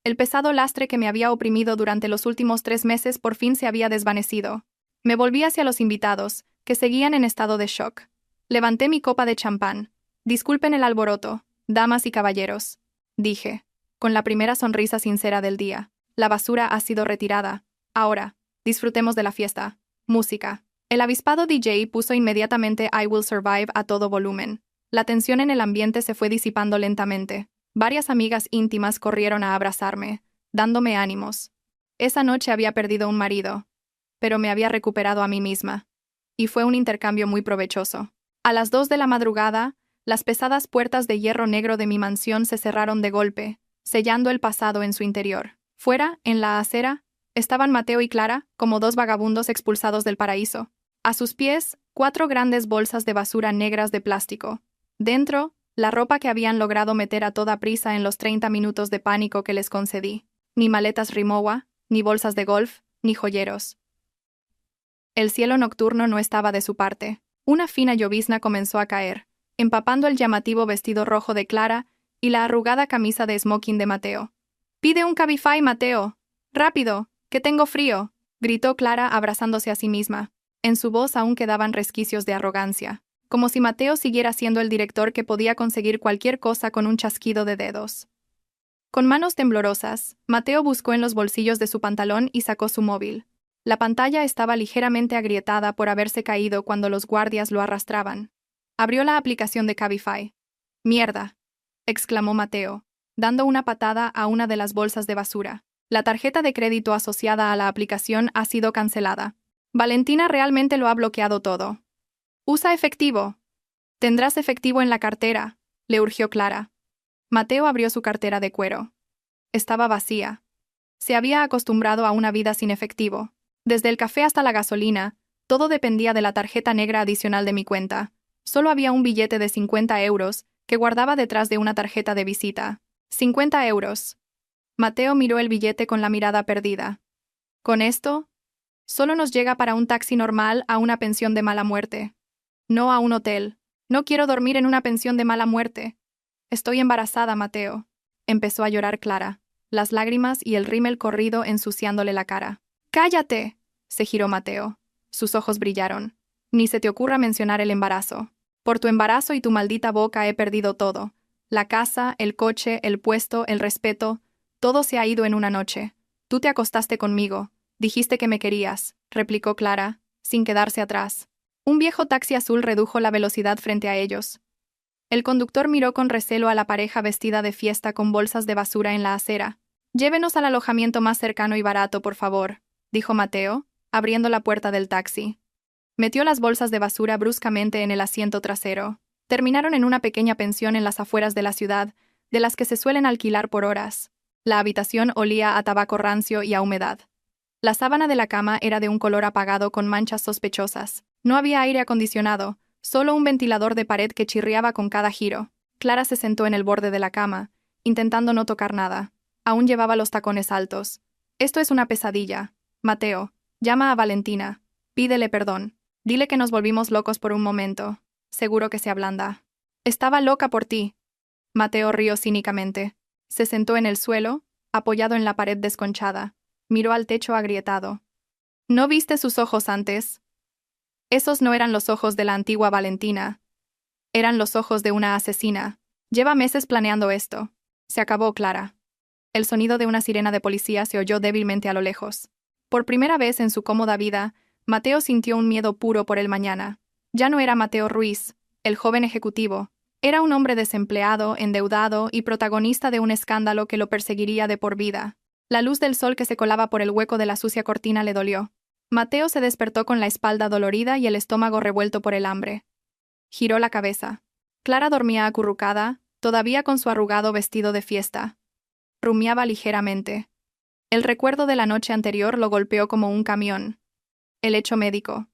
El pesado lastre que me había oprimido durante los últimos 3 meses por fin se había desvanecido. Me volví hacia los invitados, que seguían en estado de shock. Levanté mi copa de champán. «Disculpen el alboroto, damas y caballeros», dije, con la primera sonrisa sincera del día. La basura ha sido retirada. Ahora, disfrutemos de la fiesta. Música. El avispado DJ puso inmediatamente I Will Survive a todo volumen. La tensión en el ambiente se fue disipando lentamente. Varias amigas íntimas corrieron a abrazarme, dándome ánimos. Esa noche había perdido un marido, pero me había recuperado a mí misma. Y fue un intercambio muy provechoso. A las 2 de la madrugada, las pesadas puertas de hierro negro de mi mansión se cerraron de golpe, sellando el pasado en su interior. Fuera, en la acera, estaban Mateo y Clara, como 2 vagabundos expulsados del paraíso. A sus pies, 4 grandes bolsas de basura negras de plástico. Dentro, la ropa que habían logrado meter a toda prisa en los 30 minutos de pánico que les concedí. Ni maletas Rimowa, ni bolsas de golf, ni joyeros. El cielo nocturno no estaba de su parte. Una fina llovizna comenzó a caer, empapando el llamativo vestido rojo de Clara y la arrugada camisa de smoking de Mateo. «Pide un Cabify, Mateo. ¡Rápido, que tengo frío!», gritó Clara abrazándose a sí misma. En su voz aún quedaban resquicios de arrogancia, como si Mateo siguiera siendo el director que podía conseguir cualquier cosa con un chasquido de dedos. Con manos temblorosas, Mateo buscó en los bolsillos de su pantalón y sacó su móvil. La pantalla estaba ligeramente agrietada por haberse caído cuando los guardias lo arrastraban. Abrió la aplicación de Cabify. «¡Mierda!», exclamó Mateo, dando una patada a una de las bolsas de basura. La tarjeta de crédito asociada a la aplicación ha sido cancelada. Valentina realmente lo ha bloqueado todo. «¡Usa efectivo! Tendrás efectivo en la cartera», le urgió Clara. Mateo abrió su cartera de cuero. Estaba vacía. Se había acostumbrado a una vida sin efectivo. Desde el café hasta la gasolina, todo dependía de la tarjeta negra adicional de mi cuenta. Solo había un billete de 50 euros que guardaba detrás de una tarjeta de visita. 50 euros. Mateo miró el billete con la mirada perdida. «¿Con esto? Solo nos llega para un taxi normal a una pensión de mala muerte. No a un hotel. No quiero dormir en una pensión de mala muerte. Estoy embarazada, Mateo». Empezó a llorar Clara, las lágrimas y el rímel corrido ensuciándole la cara. «¡Cállate!», se giró Mateo. Sus ojos brillaron. «Ni se te ocurra mencionar el embarazo. Por tu embarazo y tu maldita boca he perdido todo. La casa, el coche, el puesto, el respeto, todo se ha ido en una noche. Tú te acostaste conmigo. Dijiste que me querías», replicó Clara, sin quedarse atrás. Un viejo taxi azul redujo la velocidad frente a ellos. El conductor miró con recelo a la pareja vestida de fiesta con bolsas de basura en la acera. «Llévenos al alojamiento más cercano y barato, por favor», dijo Mateo, abriendo la puerta del taxi. Metió las bolsas de basura bruscamente en el asiento trasero. Terminaron en una pequeña pensión en las afueras de la ciudad, de las que se suelen alquilar por horas. La habitación olía a tabaco rancio y a humedad. La sábana de la cama era de un color apagado con manchas sospechosas. No había aire acondicionado, solo un ventilador de pared que chirriaba con cada giro. Clara se sentó en el borde de la cama, intentando no tocar nada. Aún llevaba los tacones altos. «Esto es una pesadilla. Mateo, llama a Valentina. Pídele perdón. Dile que nos volvimos locos por un momento. Seguro que se ablanda». «Estaba loca por ti». Mateo rió cínicamente. Se sentó en el suelo, apoyado en la pared desconchada. Miró al techo agrietado. ¿No viste sus ojos antes? Esos no eran los ojos de la antigua Valentina. Eran los ojos de una asesina. Lleva meses planeando esto. Se acabó, Clara. El sonido de una sirena de policía se oyó débilmente a lo lejos. Por primera vez en su cómoda vida, Mateo sintió un miedo puro por el mañana. Ya no era Mateo Ruiz, el joven ejecutivo. Era un hombre desempleado, endeudado y protagonista de un escándalo que lo perseguiría de por vida. La luz del sol que se colaba por el hueco de la sucia cortina le dolió. Mateo se despertó con la espalda dolorida y el estómago revuelto por el hambre. Giró la cabeza. Clara dormía acurrucada, todavía con su arrugado vestido de fiesta. Rumiaba ligeramente. El recuerdo de la noche anterior lo golpeó como un camión. El hecho médico.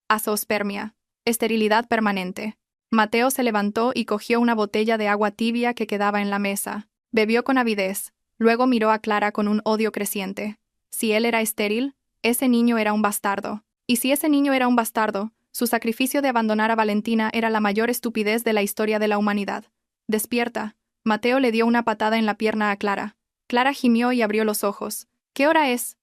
Azoospermia. Esterilidad permanente. Mateo se levantó y cogió una botella de agua tibia que quedaba en la mesa. Bebió con avidez. Luego miró a Clara con un odio creciente. Si él era estéril, ese niño era un bastardo. Y si ese niño era un bastardo, su sacrificio de abandonar a Valentina era la mayor estupidez de la historia de la humanidad. Despierta. Mateo le dio una patada en la pierna a Clara. Clara gimió y abrió los ojos. ¿Qué hora es?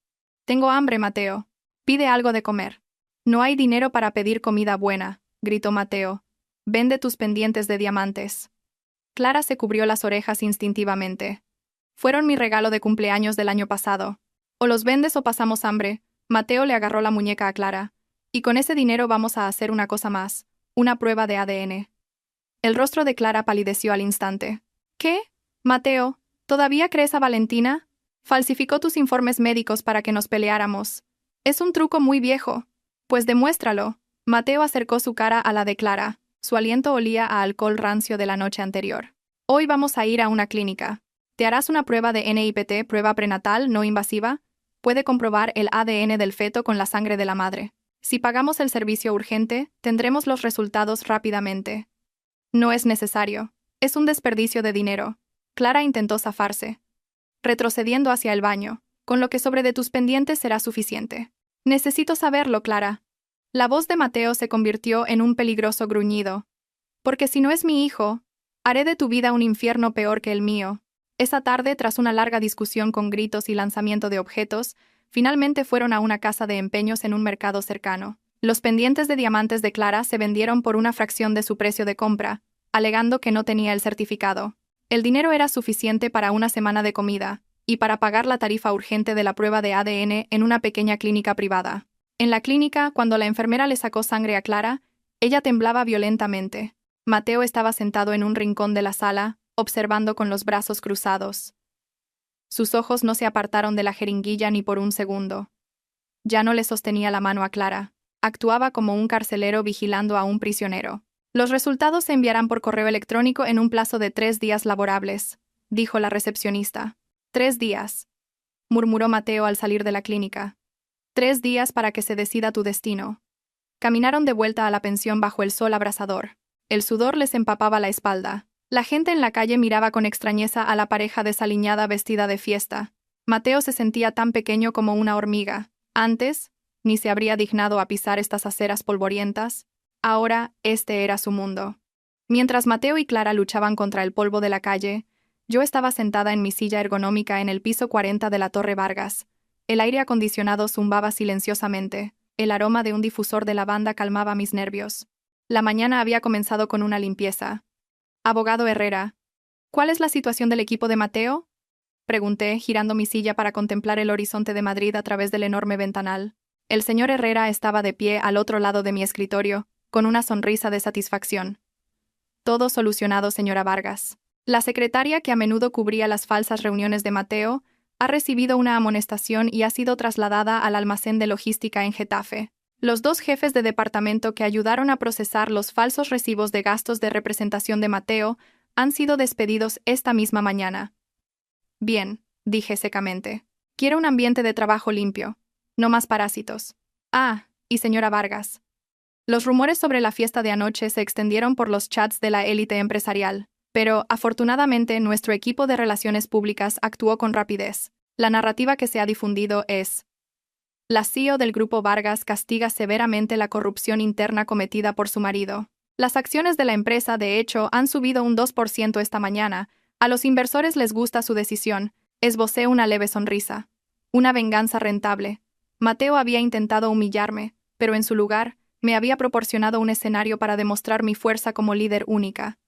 Tengo hambre, Mateo. Pide algo de comer. No hay dinero para pedir comida buena, gritó Mateo. Vende tus pendientes de diamantes. Clara se cubrió las orejas instintivamente. Fueron mi regalo de cumpleaños del año pasado. O los vendes o pasamos hambre. Mateo le agarró la muñeca a Clara. Y con ese dinero vamos a hacer una cosa más, una prueba de ADN. El rostro de Clara palideció al instante. ¿Qué? Mateo, ¿todavía crees a Valentina? Falsificó tus informes médicos para que nos peleáramos. Es un truco muy viejo. Pues demuéstralo. Mateo acercó su cara a la de Clara. Su aliento olía a alcohol rancio de la noche anterior. Hoy vamos a ir a una clínica. Te harás una prueba de NIPT, prueba prenatal no invasiva. Puede comprobar el ADN del feto con la sangre de la madre. Si pagamos el servicio urgente, tendremos los resultados rápidamente. No es necesario. Es un desperdicio de dinero. Clara intentó zafarse, retrocediendo hacia el baño. Con lo que sobre de tus pendientes será suficiente. Necesito saberlo, Clara. La voz de Mateo se convirtió en un peligroso gruñido. Porque si no es mi hijo, haré de tu vida un infierno peor que el mío. Esa tarde, tras una larga discusión con gritos y lanzamiento de objetos, finalmente fueron a una casa de empeños en un mercado cercano. Los pendientes de diamantes de Clara se vendieron por una fracción de su precio de compra, alegando que no tenía el certificado. El dinero era suficiente para una semana de comida, y para pagar la tarifa urgente de la prueba de ADN en una pequeña clínica privada. En la clínica, cuando la enfermera le sacó sangre a Clara, ella temblaba violentamente. Mateo estaba sentado en un rincón de la sala, observando con los brazos cruzados. Sus ojos no se apartaron de la jeringuilla ni por un segundo. Ya no le sostenía la mano a Clara. Actuaba como un carcelero vigilando a un prisionero. Los resultados se enviarán por correo electrónico en un plazo de 3 días laborables, dijo la recepcionista. 3 días, murmuró Mateo al salir de la clínica. 3 días para que se decida tu destino. Caminaron de vuelta a la pensión bajo el sol abrasador. El sudor les empapaba la espalda. La gente en la calle miraba con extrañeza a la pareja desaliñada vestida de fiesta. Mateo se sentía tan pequeño como una hormiga. Antes, ni se habría dignado a pisar estas aceras polvorientas. Ahora, este era su mundo. Mientras Mateo y Clara luchaban contra el polvo de la calle, yo estaba sentada en mi silla ergonómica en el piso 40 de la Torre Vargas. El aire acondicionado zumbaba silenciosamente. El aroma de un difusor de lavanda calmaba mis nervios. La mañana había comenzado con una limpieza. Abogado Herrera, ¿cuál es la situación del equipo de Mateo? Pregunté, girando mi silla para contemplar el horizonte de Madrid a través del enorme ventanal. El señor Herrera estaba de pie al otro lado de mi escritorio, con una sonrisa de satisfacción. Todo solucionado, señora Vargas. La secretaria, que a menudo cubría las falsas reuniones de Mateo, ha recibido una amonestación y ha sido trasladada al almacén de logística en Getafe. Los 2 jefes de departamento que ayudaron a procesar los falsos recibos de gastos de representación de Mateo han sido despedidos esta misma mañana. Bien, dije secamente. Quiero un ambiente de trabajo limpio. No más parásitos. Ah, y señora Vargas. Los rumores sobre la fiesta de anoche se extendieron por los chats de la élite empresarial, pero, afortunadamente, nuestro equipo de relaciones públicas actuó con rapidez. La narrativa que se ha difundido es: la CEO del Grupo Vargas castiga severamente la corrupción interna cometida por su marido. Las acciones de la empresa, de hecho, han subido un 2% esta mañana, A los inversores les gusta su decisión, esbocé una leve sonrisa. Una venganza rentable. Mateo había intentado humillarme, pero en su lugar, me había proporcionado un escenario para demostrar mi fuerza como líder única.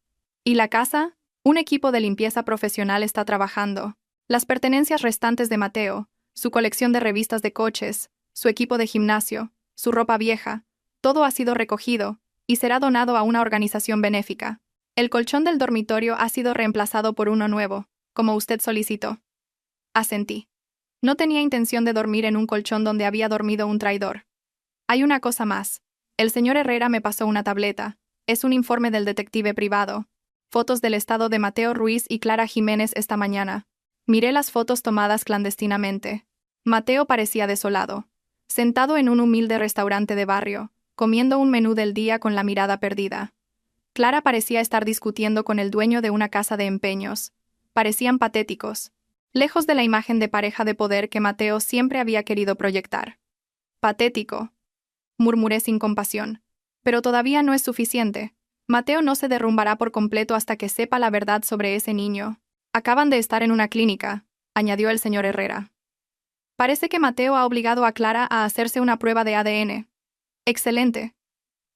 ¿Y la casa? Un equipo de limpieza profesional está trabajando. Las pertenencias restantes de Mateo, su colección de revistas de coches, su equipo de gimnasio, su ropa vieja, todo ha sido recogido y será donado a una organización benéfica. El colchón del dormitorio ha sido reemplazado por uno nuevo, como usted solicitó. Asentí. No tenía intención de dormir en un colchón donde había dormido un traidor. Hay una cosa más. El señor Herrera me pasó una tableta. Es un informe del detective privado. Fotos del estado de Mateo Ruiz y Clara Jiménez esta mañana. Miré las fotos tomadas clandestinamente. Mateo parecía desolado, sentado en un humilde restaurante de barrio, comiendo un menú del día con la mirada perdida. Clara parecía estar discutiendo con el dueño de una casa de empeños. Parecían patéticos, lejos de la imagen de pareja de poder que Mateo siempre había querido proyectar. Patético, murmuré sin compasión. Pero todavía no es suficiente. Mateo no se derrumbará por completo hasta que sepa la verdad sobre ese niño. Acaban de estar en una clínica, añadió el señor Herrera. Parece que Mateo ha obligado a Clara a hacerse una prueba de ADN. Excelente.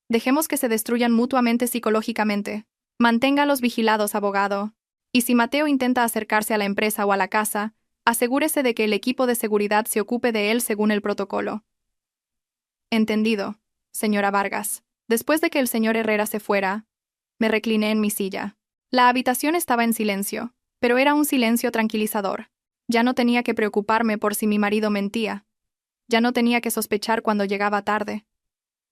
Dejemos que se destruyan mutuamente psicológicamente. Manténgalos vigilados, abogado. Y si Mateo intenta acercarse a la empresa o a la casa, asegúrese de que el equipo de seguridad se ocupe de él según el protocolo. Entendido, señora Vargas. Después de que el señor Herrera se fuera, me recliné en mi silla. La habitación estaba en silencio, pero era un silencio tranquilizador. Ya no tenía que preocuparme por si mi marido mentía. Ya no tenía que sospechar cuando llegaba tarde.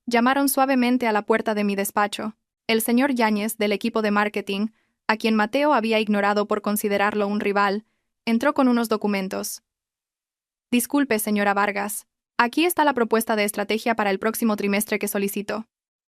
Llamaron suavemente a la puerta de mi despacho. El señor Yáñez, del equipo de marketing, a quien Mateo había ignorado por considerarlo un rival, entró con unos documentos. Disculpe, señora Vargas. Aquí está la propuesta de estrategia para el próximo trimestre que solicitó.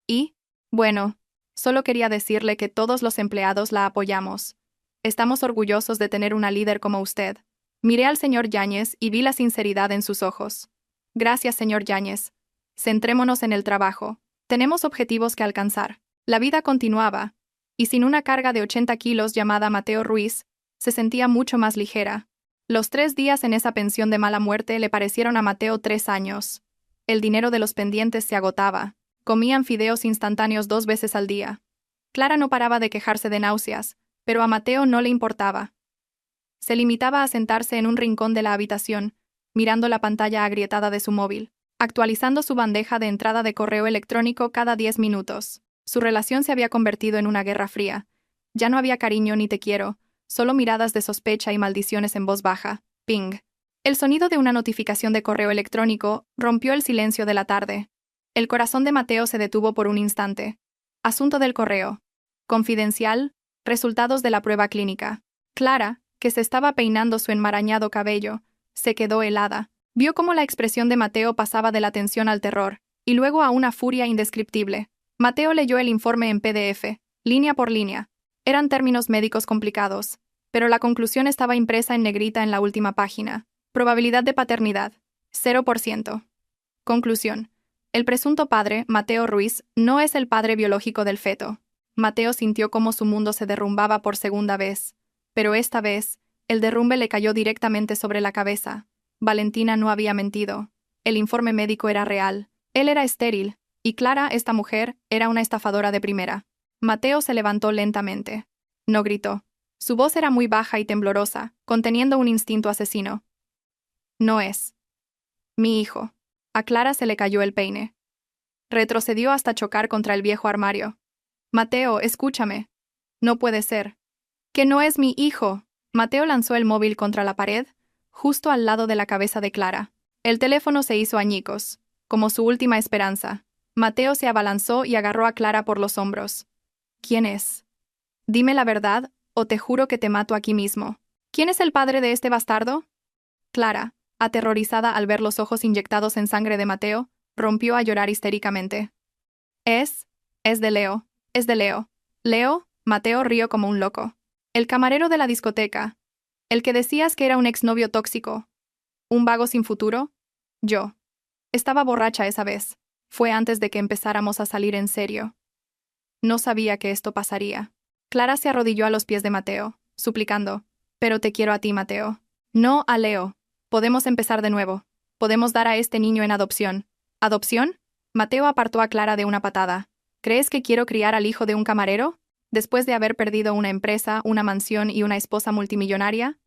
Y, bueno, solo quería decirle que todos los empleados la apoyamos. Estamos orgullosos de tener una líder como usted. Miré al señor Yáñez y vi la sinceridad en sus ojos. Gracias, señor Yáñez. Centrémonos en el trabajo. Tenemos objetivos que alcanzar. La vida continuaba, y sin una carga de 80 kilos llamada Mateo Ruiz, se sentía mucho más ligera. Los 3 días en esa pensión de mala muerte le parecieron a Mateo 3 años. El dinero de los pendientes se agotaba. Comían fideos instantáneos 2 veces al día. Clara no paraba de quejarse de náuseas, pero a Mateo no le importaba. Se limitaba a sentarse en un rincón de la habitación, mirando la pantalla agrietada de su móvil, actualizando su bandeja de entrada de correo electrónico cada 10 minutos. Su relación se había convertido en una guerra fría. Ya no había cariño ni te quiero, solo miradas de sospecha y maldiciones en voz baja. Ping. El sonido de una notificación de correo electrónico rompió el silencio de la tarde. El corazón de Mateo se detuvo por un instante. Asunto del correo. Confidencial. Resultados de la prueba clínica. Clara, que se estaba peinando su enmarañado cabello, se quedó helada. Vio cómo la expresión de Mateo pasaba de la tensión al terror, y luego a una furia indescriptible. Mateo leyó el informe en PDF, línea por línea. Eran términos médicos complicados, pero la conclusión estaba impresa en negrita en la última página. Probabilidad de paternidad, 0%. Conclusión. El presunto padre, Mateo Ruiz, no es el padre biológico del feto. Mateo sintió cómo su mundo se derrumbaba por segunda vez, pero esta vez, el derrumbe le cayó directamente sobre la cabeza. Valentina no había mentido. El informe médico era real. Él era estéril, y Clara, esta mujer, era una estafadora de primera. Mateo se levantó lentamente. No gritó. Su voz era muy baja y temblorosa, conteniendo un instinto asesino. No es mi hijo. A Clara se le cayó el peine. Retrocedió hasta chocar contra el viejo armario. Mateo, escúchame. No puede ser. ¡Que no es mi hijo! Mateo lanzó el móvil contra la pared, justo al lado de la cabeza de Clara. El teléfono se hizo añicos, como su última esperanza. Mateo se abalanzó y agarró a Clara por los hombros. ¿Quién es? Dime la verdad, o te juro que te mato aquí mismo. ¿Quién es el padre de este bastardo? Clara, aterrorizada al ver los ojos inyectados en sangre de Mateo, rompió a llorar histéricamente. Es de Leo, es de Leo. ¿Leo? Mateo rió como un loco. El camarero de la discoteca. El que decías que era un exnovio tóxico. ¿Un vago sin futuro? Yo. Estaba borracha esa vez. Fue antes de que empezáramos a salir en serio. No sabía que esto pasaría. Clara se arrodilló a los pies de Mateo. suplicando. Pero te quiero a ti, Mateo. No a Leo. Podemos empezar de nuevo. Podemos dar a este niño en adopción. ¿Adopción? Mateo apartó a Clara de una patada. ¿Crees que quiero criar al hijo de un camarero? Después de haber perdido una empresa, una mansión y una esposa multimillonaria.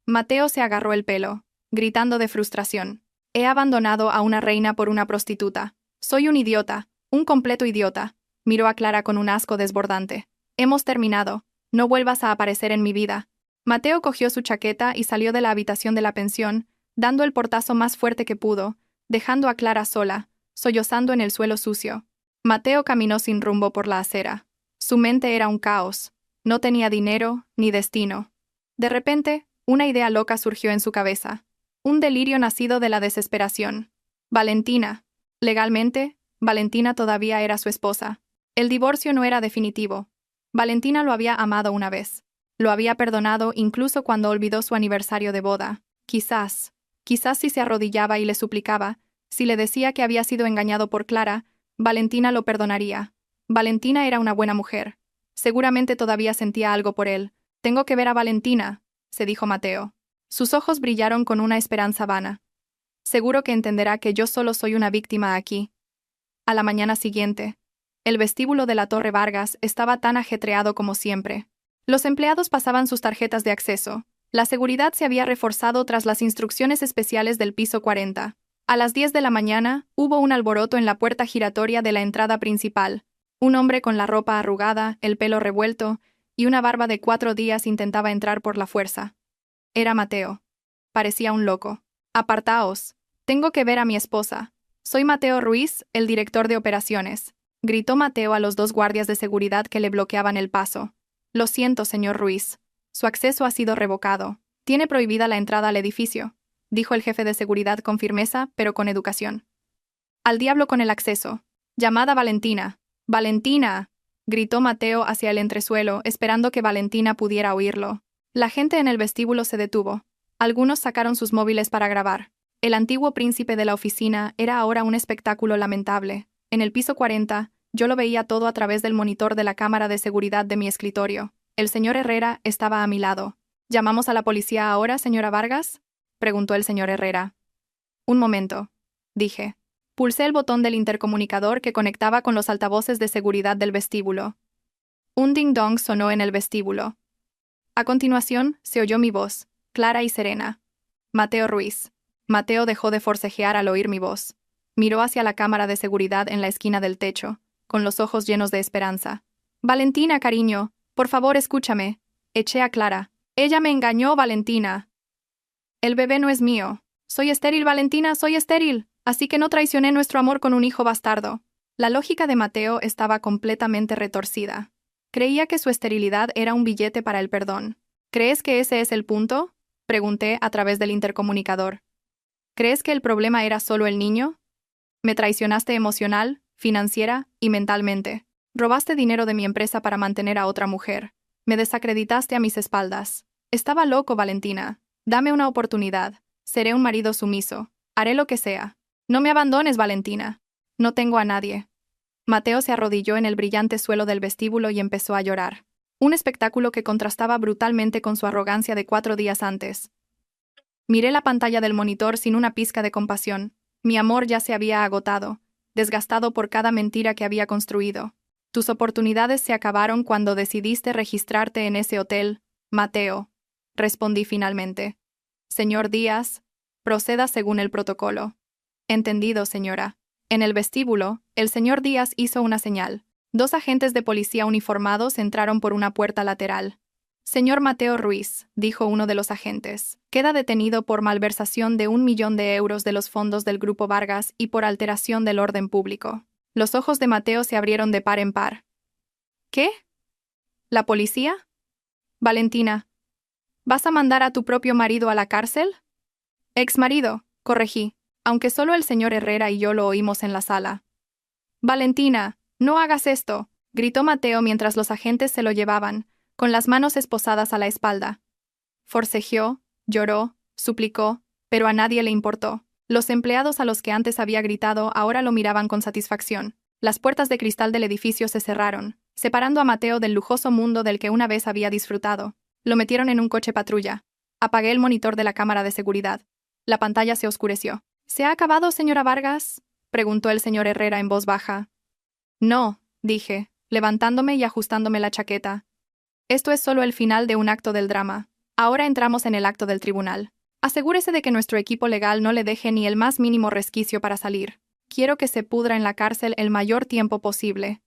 Mateo se agarró el pelo, gritando de frustración. He abandonado a una reina por una prostituta. Soy un idiota, un completo idiota. Miró a Clara con un asco desbordante. Hemos terminado. No vuelvas a aparecer en mi vida. Mateo cogió su chaqueta y salió de la habitación de la pensión, dando el portazo más fuerte que pudo, dejando a Clara sola, sollozando en el suelo sucio. Mateo caminó sin rumbo por la acera. Su mente era un caos. No tenía dinero ni destino. De repente, una idea loca surgió en su cabeza. Un delirio nacido de la desesperación. Valentina. Legalmente, Valentina todavía era su esposa. El divorcio no era definitivo. Valentina lo había amado una vez. Lo había perdonado incluso cuando olvidó su aniversario de boda. Quizás si se arrodillaba y le suplicaba, si le decía que había sido engañado por Clara, Valentina lo perdonaría. Valentina era una buena mujer. Seguramente todavía sentía algo por él. Tengo que ver a Valentina, se dijo Mateo. Sus ojos brillaron con una esperanza vana. Seguro que entenderá que yo solo soy una víctima aquí. A la mañana siguiente, el vestíbulo de la Torre Vargas estaba tan ajetreado como siempre. Los empleados pasaban sus tarjetas de acceso. La seguridad se había reforzado tras las instrucciones especiales del piso 40. A las 10 de la mañana, hubo un alboroto en la puerta giratoria de la entrada principal. Un hombre con la ropa arrugada, el pelo revuelto y una barba de 4 días intentaba entrar por la fuerza. Era Mateo. Parecía un loco. Apartaos. Tengo que ver a mi esposa. Soy Mateo Ruiz, el director de operaciones. Gritó Mateo a los 2 guardias de seguridad que le bloqueaban el paso. Lo siento, señor Ruiz. Su acceso ha sido revocado. Tiene prohibida la entrada al edificio, dijo el jefe de seguridad con firmeza, pero con educación. Al diablo con el acceso. Llamad a Valentina. ¡Valentina!, gritó Mateo hacia el entresuelo, esperando que Valentina pudiera oírlo. La gente en el vestíbulo se detuvo. Algunos sacaron sus móviles para grabar. El antiguo príncipe de la oficina era ahora un espectáculo lamentable. En el piso 40, yo lo veía todo a través del monitor de la cámara de seguridad de mi escritorio. El señor Herrera estaba a mi lado. ¿Llamamos a la policía ahora, señora Vargas?, preguntó el señor Herrera. Un momento, dije. Pulsé el botón del intercomunicador que conectaba con los altavoces de seguridad del vestíbulo. Un ding-dong sonó en el vestíbulo. A continuación, se oyó mi voz, clara y serena. Mateo Ruiz. Mateo dejó de forcejear al oír mi voz. Miró hacia la cámara de seguridad en la esquina del techo, con los ojos llenos de esperanza. Valentina, cariño, por favor, escúchame. Eché a Clara. Ella me engañó, Valentina. El bebé no es mío. Soy estéril, Valentina, soy estéril. Así que no traicioné nuestro amor con un hijo bastardo. La lógica de Mateo estaba completamente retorcida. Creía que su esterilidad era un billete para el perdón. ¿Crees que ese es el punto?, pregunté a través del intercomunicador. ¿Crees que el problema era solo el niño? Me traicionaste emocional, financiera y mentalmente. Robaste dinero de mi empresa para mantener a otra mujer. Me desacreditaste a mis espaldas. Estaba loco, Valentina. Dame una oportunidad. Seré un marido sumiso. Haré lo que sea. No me abandones, Valentina. No tengo a nadie. Mateo se arrodilló en el brillante suelo del vestíbulo y empezó a llorar. Un espectáculo que contrastaba brutalmente con su arrogancia de 4 días antes. Miré la pantalla del monitor sin una pizca de compasión. Mi amor ya se había agotado, desgastado por cada mentira que había construido. Tus oportunidades se acabaron cuando decidiste registrarte en ese hotel, Mateo, respondí finalmente. Señor Díaz, proceda según el protocolo. Entendido, señora. En el vestíbulo, el señor Díaz hizo una señal. 2 agentes de policía uniformados entraron por una puerta lateral. Señor Mateo Ruiz, dijo uno de los agentes, queda detenido por malversación de 1 millón de euros de los fondos del Grupo Vargas y por alteración del orden público. Los ojos de Mateo se abrieron de par en par. ¿Qué? ¿La policía? Valentina, ¿vas a mandar a tu propio marido a la cárcel? Exmarido, corregí, aunque solo el señor Herrera y yo lo oímos en la sala. Valentina, no hagas esto, gritó Mateo mientras los agentes se lo llevaban, con las manos esposadas a la espalda. Forcejeó, lloró, suplicó, pero a nadie le importó. Los empleados a los que antes había gritado ahora lo miraban con satisfacción. Las puertas de cristal del edificio se cerraron, separando a Mateo del lujoso mundo del que una vez había disfrutado. Lo metieron en un coche patrulla. Apagué el monitor de la cámara de seguridad. La pantalla se oscureció. ¿Se ha acabado, señora Vargas?, preguntó el señor Herrera en voz baja. No, dije, levantándome y ajustándome la chaqueta. Esto es solo el final de un acto del drama. Ahora entramos en el acto del tribunal. Asegúrese de que nuestro equipo legal no le deje ni el más mínimo resquicio para salir. Quiero que se pudra en la cárcel el mayor tiempo posible.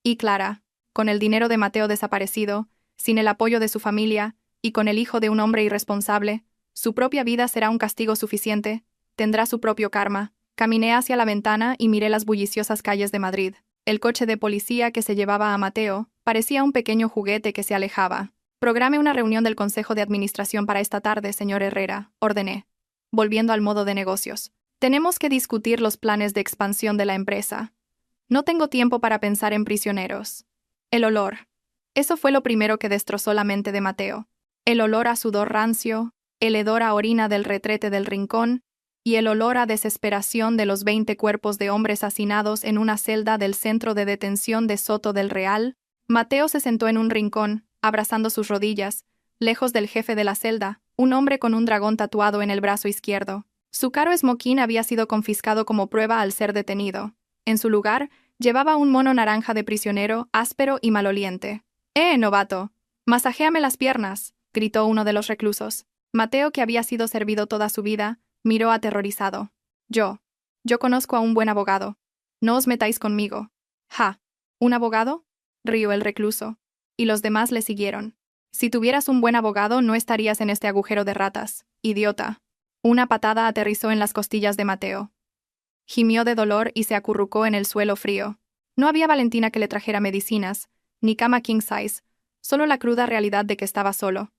Y Clara, con el dinero de Mateo desaparecido, sin el apoyo de su familia, y con el hijo de un hombre irresponsable, su propia vida será un castigo suficiente, tendrá su propio karma. Caminé hacia la ventana y miré las bulliciosas calles de Madrid. El coche de policía que se llevaba a Mateo parecía un pequeño juguete que se alejaba. Programe una reunión del Consejo de Administración para esta tarde, señor Herrera, ordené, volviendo al modo de negocios. Tenemos que discutir los planes de expansión de la empresa. No tengo tiempo para pensar en prisioneros. El olor. Eso fue lo primero que destrozó la mente de Mateo. El olor a sudor rancio, el hedor a orina del retrete del rincón y el olor a desesperación de los 20 cuerpos de hombres hacinados en una celda del centro de detención de Soto del Real. Mateo se sentó en un rincón, abrazando sus rodillas, lejos del jefe de la celda, un hombre con un dragón tatuado en el brazo izquierdo. Su caro esmoquín había sido confiscado como prueba al ser detenido. En su lugar, llevaba un mono naranja de prisionero, áspero y maloliente. Novato! ¡Masajéame las piernas!, gritó uno de los reclusos. Mateo, que había sido servido toda su vida, miró aterrorizado. Yo conozco a un buen abogado. No os metáis conmigo. Ja. ¿Un abogado?, rió el recluso. Y los demás le siguieron. Si tuvieras un buen abogado, no estarías en este agujero de ratas, idiota. Una patada aterrizó en las costillas de Mateo. Gimió de dolor y se acurrucó en el suelo frío. No había Valentina que le trajera medicinas, ni cama king size, solo la cruda realidad de que estaba solo.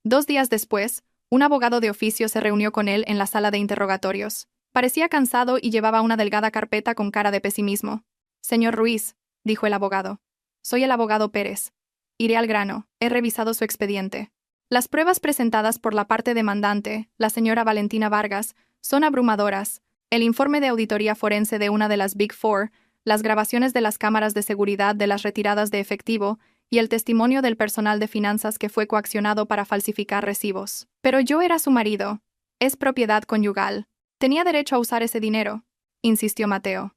2 días después, un abogado de oficio se reunió con él en la sala de interrogatorios. Parecía cansado y llevaba una delgada carpeta con cara de pesimismo. Señor Ruiz, dijo el abogado. Soy el abogado Pérez. Iré al grano, he revisado su expediente. Las pruebas presentadas por la parte demandante, la señora Valentina Vargas, son abrumadoras. El informe de auditoría forense de una de las Big Four, las grabaciones de las cámaras de seguridad de las retiradas de efectivo y el testimonio del personal de finanzas que fue coaccionado para falsificar recibos. Pero yo era su marido. Es propiedad conyugal. Tenía derecho a usar ese dinero, insistió Mateo.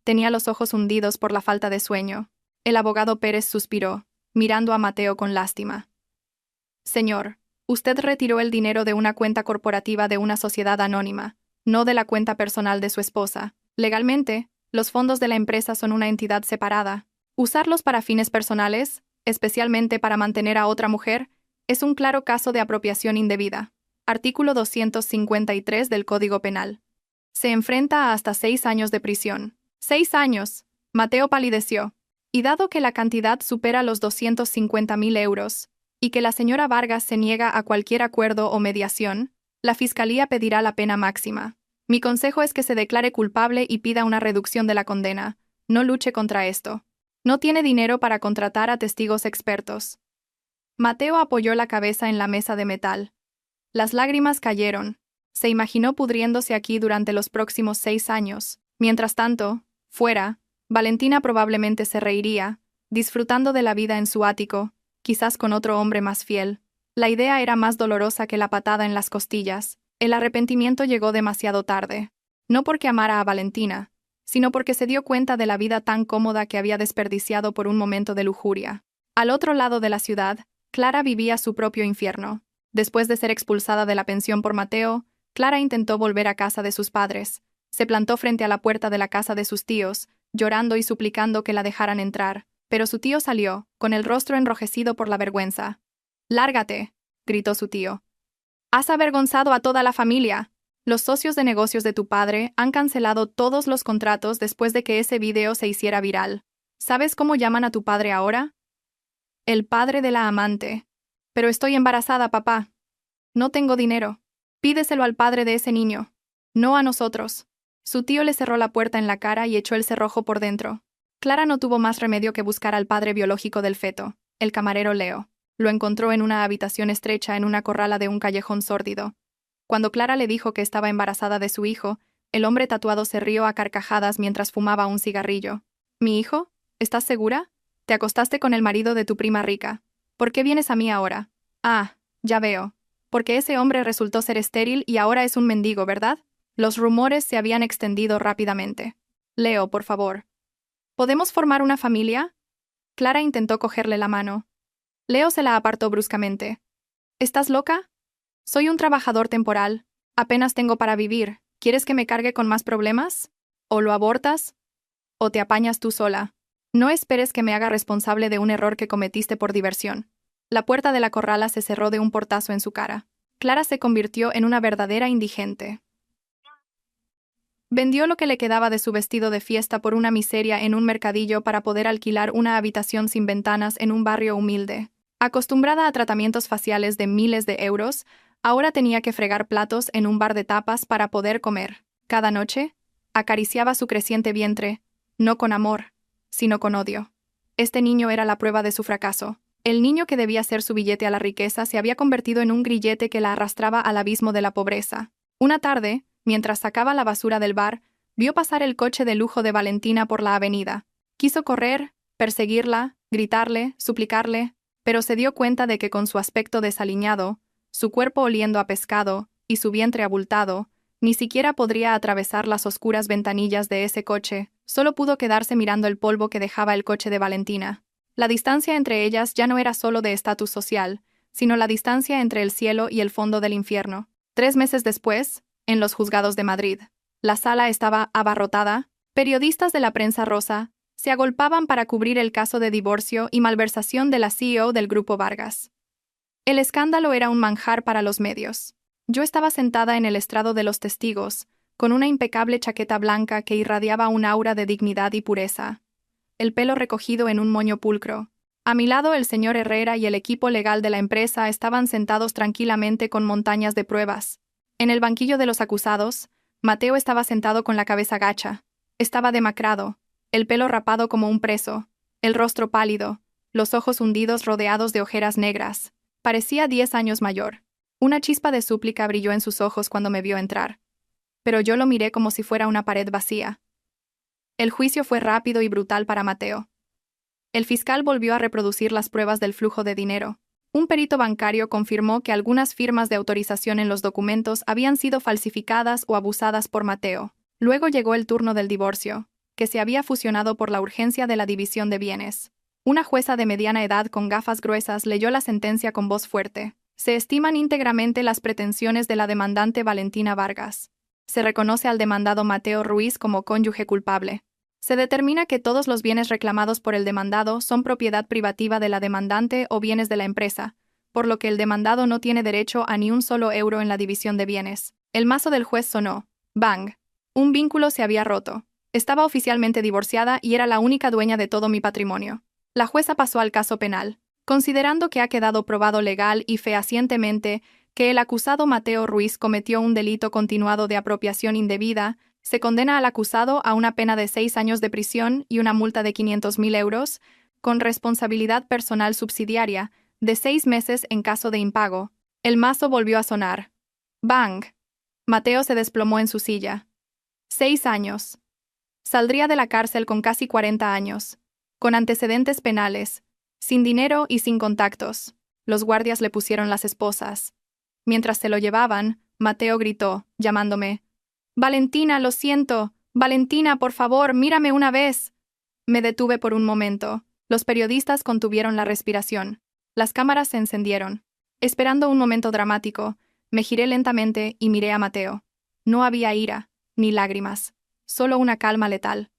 Tenía los ojos hundidos por la falta de sueño. El abogado Pérez suspiró, mirando a Mateo con lástima. Señor, usted retiró el dinero de una cuenta corporativa de una sociedad anónima, no de la cuenta personal de su esposa. Legalmente, los fondos de la empresa son una entidad separada. Usarlos para fines personales, especialmente para mantener a otra mujer, es un claro caso de apropiación indebida. Artículo 253 del Código Penal. Se enfrenta a hasta 6 años de prisión. 6 años. Mateo palideció. Y dado que la cantidad supera los 250.000 euros, y que la señora Vargas se niega a cualquier acuerdo o mediación, la Fiscalía pedirá la pena máxima. Mi consejo es que se declare culpable y pida una reducción de la condena. No luche contra esto. No tiene dinero para contratar a testigos expertos. Mateo apoyó la cabeza en la mesa de metal. Las lágrimas cayeron. Se imaginó pudriéndose aquí durante los próximos 6 años. Mientras tanto, fuera, Valentina probablemente se reiría, disfrutando de la vida en su ático, quizás con otro hombre más fiel. La idea era más dolorosa que la patada en las costillas. El arrepentimiento llegó demasiado tarde. No porque amara a Valentina, sino porque se dio cuenta de la vida tan cómoda que había desperdiciado por un momento de lujuria. Al otro lado de la ciudad, Clara vivía su propio infierno. Después de ser expulsada de la pensión por Mateo, Clara intentó volver a casa de sus padres. Se plantó frente a la puerta de la casa de sus tíos, llorando y suplicando que la dejaran entrar, pero su tío salió, con el rostro enrojecido por la vergüenza. «¡Lárgate!», gritó su tío. «Has avergonzado a toda la familia. Los socios de negocios de tu padre han cancelado todos los contratos después de que ese video se hiciera viral. ¿Sabes cómo llaman a tu padre ahora? El padre de la amante. Pero estoy embarazada, papá. No tengo dinero. Pídeselo al padre de ese niño. No a nosotros». Su tío le cerró la puerta en la cara y echó el cerrojo por dentro. Clara no tuvo más remedio que buscar al padre biológico del feto, el camarero Leo. Lo encontró en una habitación estrecha en una corrala de un callejón sórdido. Cuando Clara le dijo que estaba embarazada de su hijo, el hombre tatuado se rió a carcajadas mientras fumaba un cigarrillo. «¿Mi hijo? ¿Estás segura? Te acostaste con el marido de tu prima rica. ¿Por qué vienes a mí ahora? Ah, ya veo. Porque ese hombre resultó ser estéril y ahora es un mendigo, ¿verdad? Los rumores se habían extendido rápidamente. Leo, por favor. ¿Podemos formar una familia? Clara intentó cogerle la mano. Leo se la apartó bruscamente. ¿Estás loca? Soy un trabajador temporal. Apenas tengo para vivir. ¿Quieres que me cargue con más problemas? ¿O lo abortas? ¿O te apañas tú sola? No esperes que me haga responsable de un error que cometiste por diversión. La puerta de la corrala se cerró de un portazo en su cara. Clara se convirtió en una verdadera indigente. Vendió lo que le quedaba de su vestido de fiesta por una miseria en un mercadillo para poder alquilar una habitación sin ventanas en un barrio humilde. Acostumbrada a tratamientos faciales de miles de euros, ahora tenía que fregar platos en un bar de tapas para poder comer. Cada noche, acariciaba su creciente vientre, no con amor, sino con odio. Este niño era la prueba de su fracaso. El niño que debía ser su billete a la riqueza se había convertido en un grillete que la arrastraba al abismo de la pobreza. Una tarde, mientras sacaba la basura del bar, vio pasar el coche de lujo de Valentina por la avenida. Quiso correr, perseguirla, gritarle, suplicarle, pero se dio cuenta de que con su aspecto desaliñado, su cuerpo oliendo a pescado y su vientre abultado, ni siquiera podría atravesar las oscuras ventanillas de ese coche, solo pudo quedarse mirando el polvo que dejaba el coche de Valentina. La distancia entre ellas ya no era solo de estatus social, sino la distancia entre el cielo y el fondo del infierno. 3 meses después, en los juzgados de Madrid, la sala estaba abarrotada, periodistas de la prensa rosa se agolpaban para cubrir el caso de divorcio y malversación de la CEO del Grupo Vargas. El escándalo era un manjar para los medios. Yo estaba sentada en el estrado de los testigos, con una impecable chaqueta blanca que irradiaba un aura de dignidad y pureza, el pelo recogido en un moño pulcro. A mi lado el señor Herrera y el equipo legal de la empresa estaban sentados tranquilamente con montañas de pruebas. En el banquillo de los acusados, Mateo estaba sentado con la cabeza gacha. Estaba demacrado, el pelo rapado como un preso, el rostro pálido, los ojos hundidos rodeados de ojeras negras. Parecía 10 años mayor. Una chispa de súplica brilló en sus ojos cuando me vio entrar. Pero yo lo miré como si fuera una pared vacía. El juicio fue rápido y brutal para Mateo. El fiscal volvió a reproducir las pruebas del flujo de dinero. Un perito bancario confirmó que algunas firmas de autorización en los documentos habían sido falsificadas o abusadas por Mateo. Luego llegó el turno del divorcio, que se había fusionado por la urgencia de la división de bienes. Una jueza de mediana edad con gafas gruesas leyó la sentencia con voz fuerte. Se estiman íntegramente las pretensiones de la demandante Valentina Vargas. Se reconoce al demandado Mateo Ruiz como cónyuge culpable. Se determina que todos los bienes reclamados por el demandado son propiedad privativa de la demandante o bienes de la empresa, por lo que el demandado no tiene derecho a ni un solo euro en la división de bienes. El mazo del juez sonó. ¡Bang! Un vínculo se había roto. Estaba oficialmente divorciada y era la única dueña de todo mi patrimonio. La jueza pasó al caso penal. Considerando que ha quedado probado legal y fehacientemente que el acusado Mateo Ruiz cometió un delito continuado de apropiación indebida, se condena al acusado a una pena de 6 años de prisión y una multa de 500.000 euros, con responsabilidad personal subsidiaria, de 6 meses en caso de impago. El mazo volvió a sonar. ¡Bang! Mateo se desplomó en su silla. 6 años. Saldría de la cárcel con casi 40 años, con antecedentes penales, sin dinero y sin contactos. Los guardias le pusieron las esposas. Mientras se lo llevaban, Mateo gritó, llamándome. «Valentina, lo siento. Valentina, por favor, mírame una vez». Me detuve por un momento. Los periodistas contuvieron la respiración. Las cámaras se encendieron. Esperando un momento dramático, me giré lentamente y miré a Mateo. No había ira, ni lágrimas, solo una calma letal.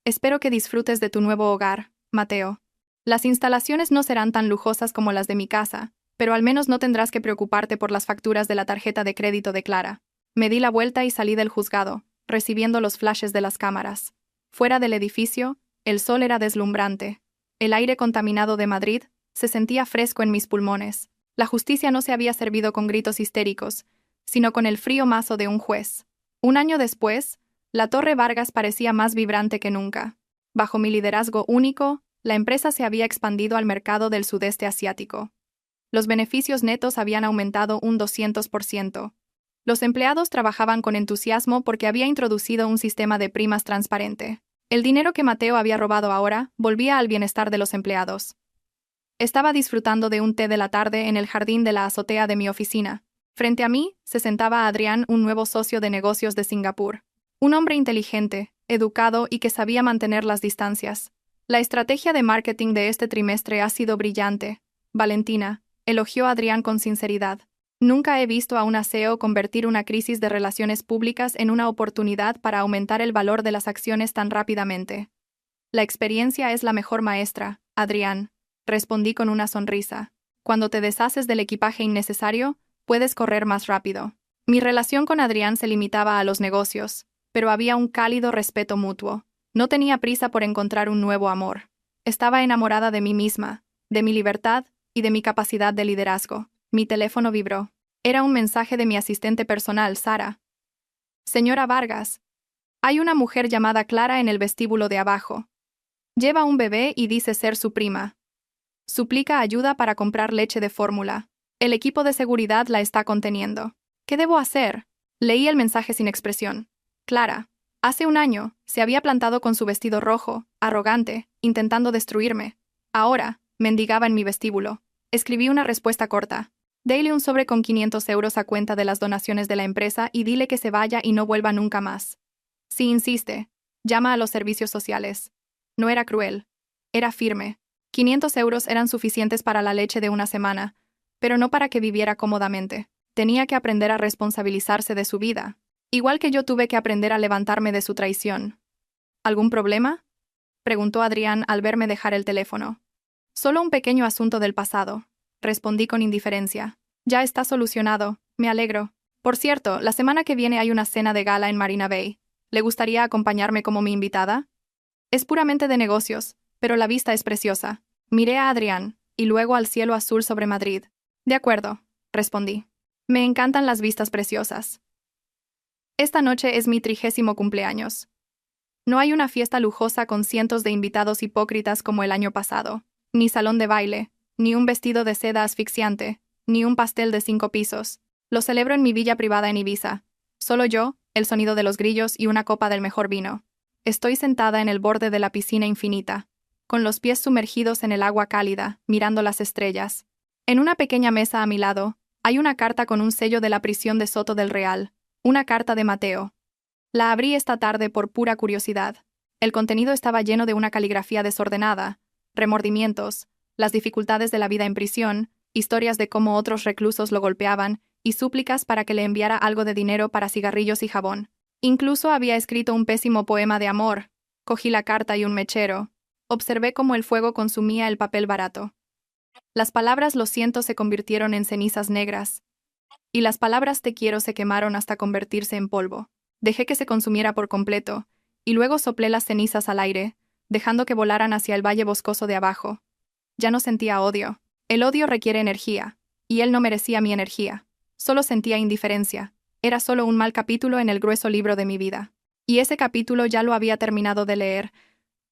«Espero que disfrutes de tu nuevo hogar, Mateo. Las instalaciones no serán tan lujosas como las de mi casa, pero al menos no tendrás que preocuparte por las facturas de la tarjeta de crédito de Clara». Me di la vuelta y salí del juzgado, recibiendo los flashes de las cámaras. Fuera del edificio, el sol era deslumbrante. El aire contaminado de Madrid se sentía fresco en mis pulmones. La justicia no se había servido con gritos histéricos, sino con el frío mazo de un juez. Un año después, la Torre Vargas parecía más vibrante que nunca. Bajo mi liderazgo único, la empresa se había expandido al mercado del sudeste asiático. Los beneficios netos habían aumentado un 200%. Los empleados trabajaban con entusiasmo porque había introducido un sistema de primas transparente. El dinero que Mateo había robado ahora volvía al bienestar de los empleados. Estaba disfrutando de un té de la tarde en el jardín de la azotea de mi oficina. Frente a mí se sentaba Adrián, un nuevo socio de negocios de Singapur. Un hombre inteligente, educado y que sabía mantener las distancias. La estrategia de marketing de este trimestre ha sido brillante. Valentina, elogió a Adrián con sinceridad. Nunca he visto a una CEO convertir una crisis de relaciones públicas en una oportunidad para aumentar el valor de las acciones tan rápidamente. La experiencia es la mejor maestra, Adrián, respondí con una sonrisa. Cuando te deshaces del equipaje innecesario, puedes correr más rápido. Mi relación con Adrián se limitaba a los negocios, pero había un cálido respeto mutuo. No tenía prisa por encontrar un nuevo amor. Estaba enamorada de mí misma, de mi libertad y de mi capacidad de liderazgo. Mi teléfono vibró. Era un mensaje de mi asistente personal, Sara. Señora Vargas, hay una mujer llamada Clara en el vestíbulo de abajo. Lleva un bebé y dice ser su prima. Suplica ayuda para comprar leche de fórmula. El equipo de seguridad la está conteniendo. ¿Qué debo hacer? Leí el mensaje sin expresión. Clara, hace un año, se había plantado con su vestido rojo, arrogante, intentando destruirme. Ahora, mendigaba en mi vestíbulo. Escribí una respuesta corta. Dale un sobre con 500 euros a cuenta de las donaciones de la empresa y dile que se vaya y no vuelva nunca más. Si insiste, llama a los servicios sociales. No era cruel. Era firme. 500 euros eran suficientes para la leche de una semana, pero no para que viviera cómodamente. Tenía que aprender a responsabilizarse de su vida, igual que yo tuve que aprender a levantarme de su traición. ¿Algún problema?, preguntó Adrián al verme dejar el teléfono. Solo un pequeño asunto del pasado, respondí con indiferencia. Ya está solucionado, me alegro. Por cierto, la semana que viene hay una cena de gala en Marina Bay. ¿Le gustaría acompañarme como mi invitada? Es puramente de negocios, pero la vista es preciosa. Miré a Adrián, y luego al cielo azul sobre Madrid. De acuerdo, respondí. Me encantan las vistas preciosas. Esta noche es mi 30º cumpleaños. No hay una fiesta lujosa con cientos de invitados hipócritas como el año pasado, ni salón de baile, ni un vestido de seda asfixiante, ni un pastel de 5 pisos. Lo celebro en mi villa privada en Ibiza. Solo yo, el sonido de los grillos y una copa del mejor vino. Estoy sentada en el borde de la piscina infinita, con los pies sumergidos en el agua cálida, mirando las estrellas. En una pequeña mesa a mi lado, hay una carta con un sello de la prisión de Soto del Real, una carta de Mateo. La abrí esta tarde por pura curiosidad. El contenido estaba lleno de una caligrafía desordenada, remordimientos, las dificultades de la vida en prisión, historias de cómo otros reclusos lo golpeaban y súplicas para que le enviara algo de dinero para cigarrillos y jabón. Incluso había escrito un pésimo poema de amor. Cogí la carta y un mechero. Observé cómo el fuego consumía el papel barato. Las palabras lo siento se convirtieron en cenizas negras. Y las palabras te quiero se quemaron hasta convertirse en polvo. Dejé que se consumiera por completo, y luego soplé las cenizas al aire, dejando que volaran hacia el valle boscoso de abajo. Ya no sentía odio. El odio requiere energía, y él no merecía mi energía. Solo sentía indiferencia. Era solo un mal capítulo en el grueso libro de mi vida. Y ese capítulo ya lo había terminado de leer.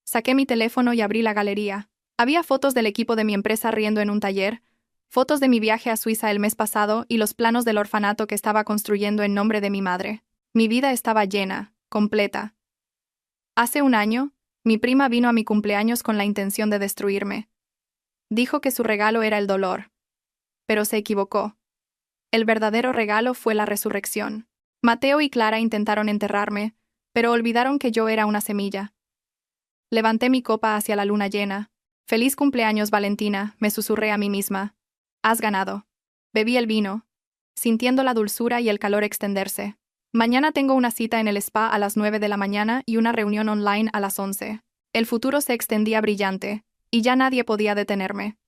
Saqué mi teléfono y abrí la galería. Había fotos del equipo de mi empresa riendo en un taller, fotos de mi viaje a Suiza el mes pasado y los planos del orfanato que estaba construyendo en nombre de mi madre. Mi vida estaba llena, completa. Hace un año, mi prima vino a mi cumpleaños con la intención de destruirme. Dijo que su regalo era el dolor. Pero se equivocó. El verdadero regalo fue la resurrección. Mateo y Clara intentaron enterrarme, pero olvidaron que yo era una semilla. Levanté mi copa hacia la luna llena. «Feliz cumpleaños, Valentina», me susurré a mí misma. «Has ganado». Bebí el vino, sintiendo la dulzura y el calor extenderse. Mañana tengo una cita en el spa a las 9 de la mañana y una reunión online a las 11. El futuro se extendía brillante, y ya nadie podía detenerme.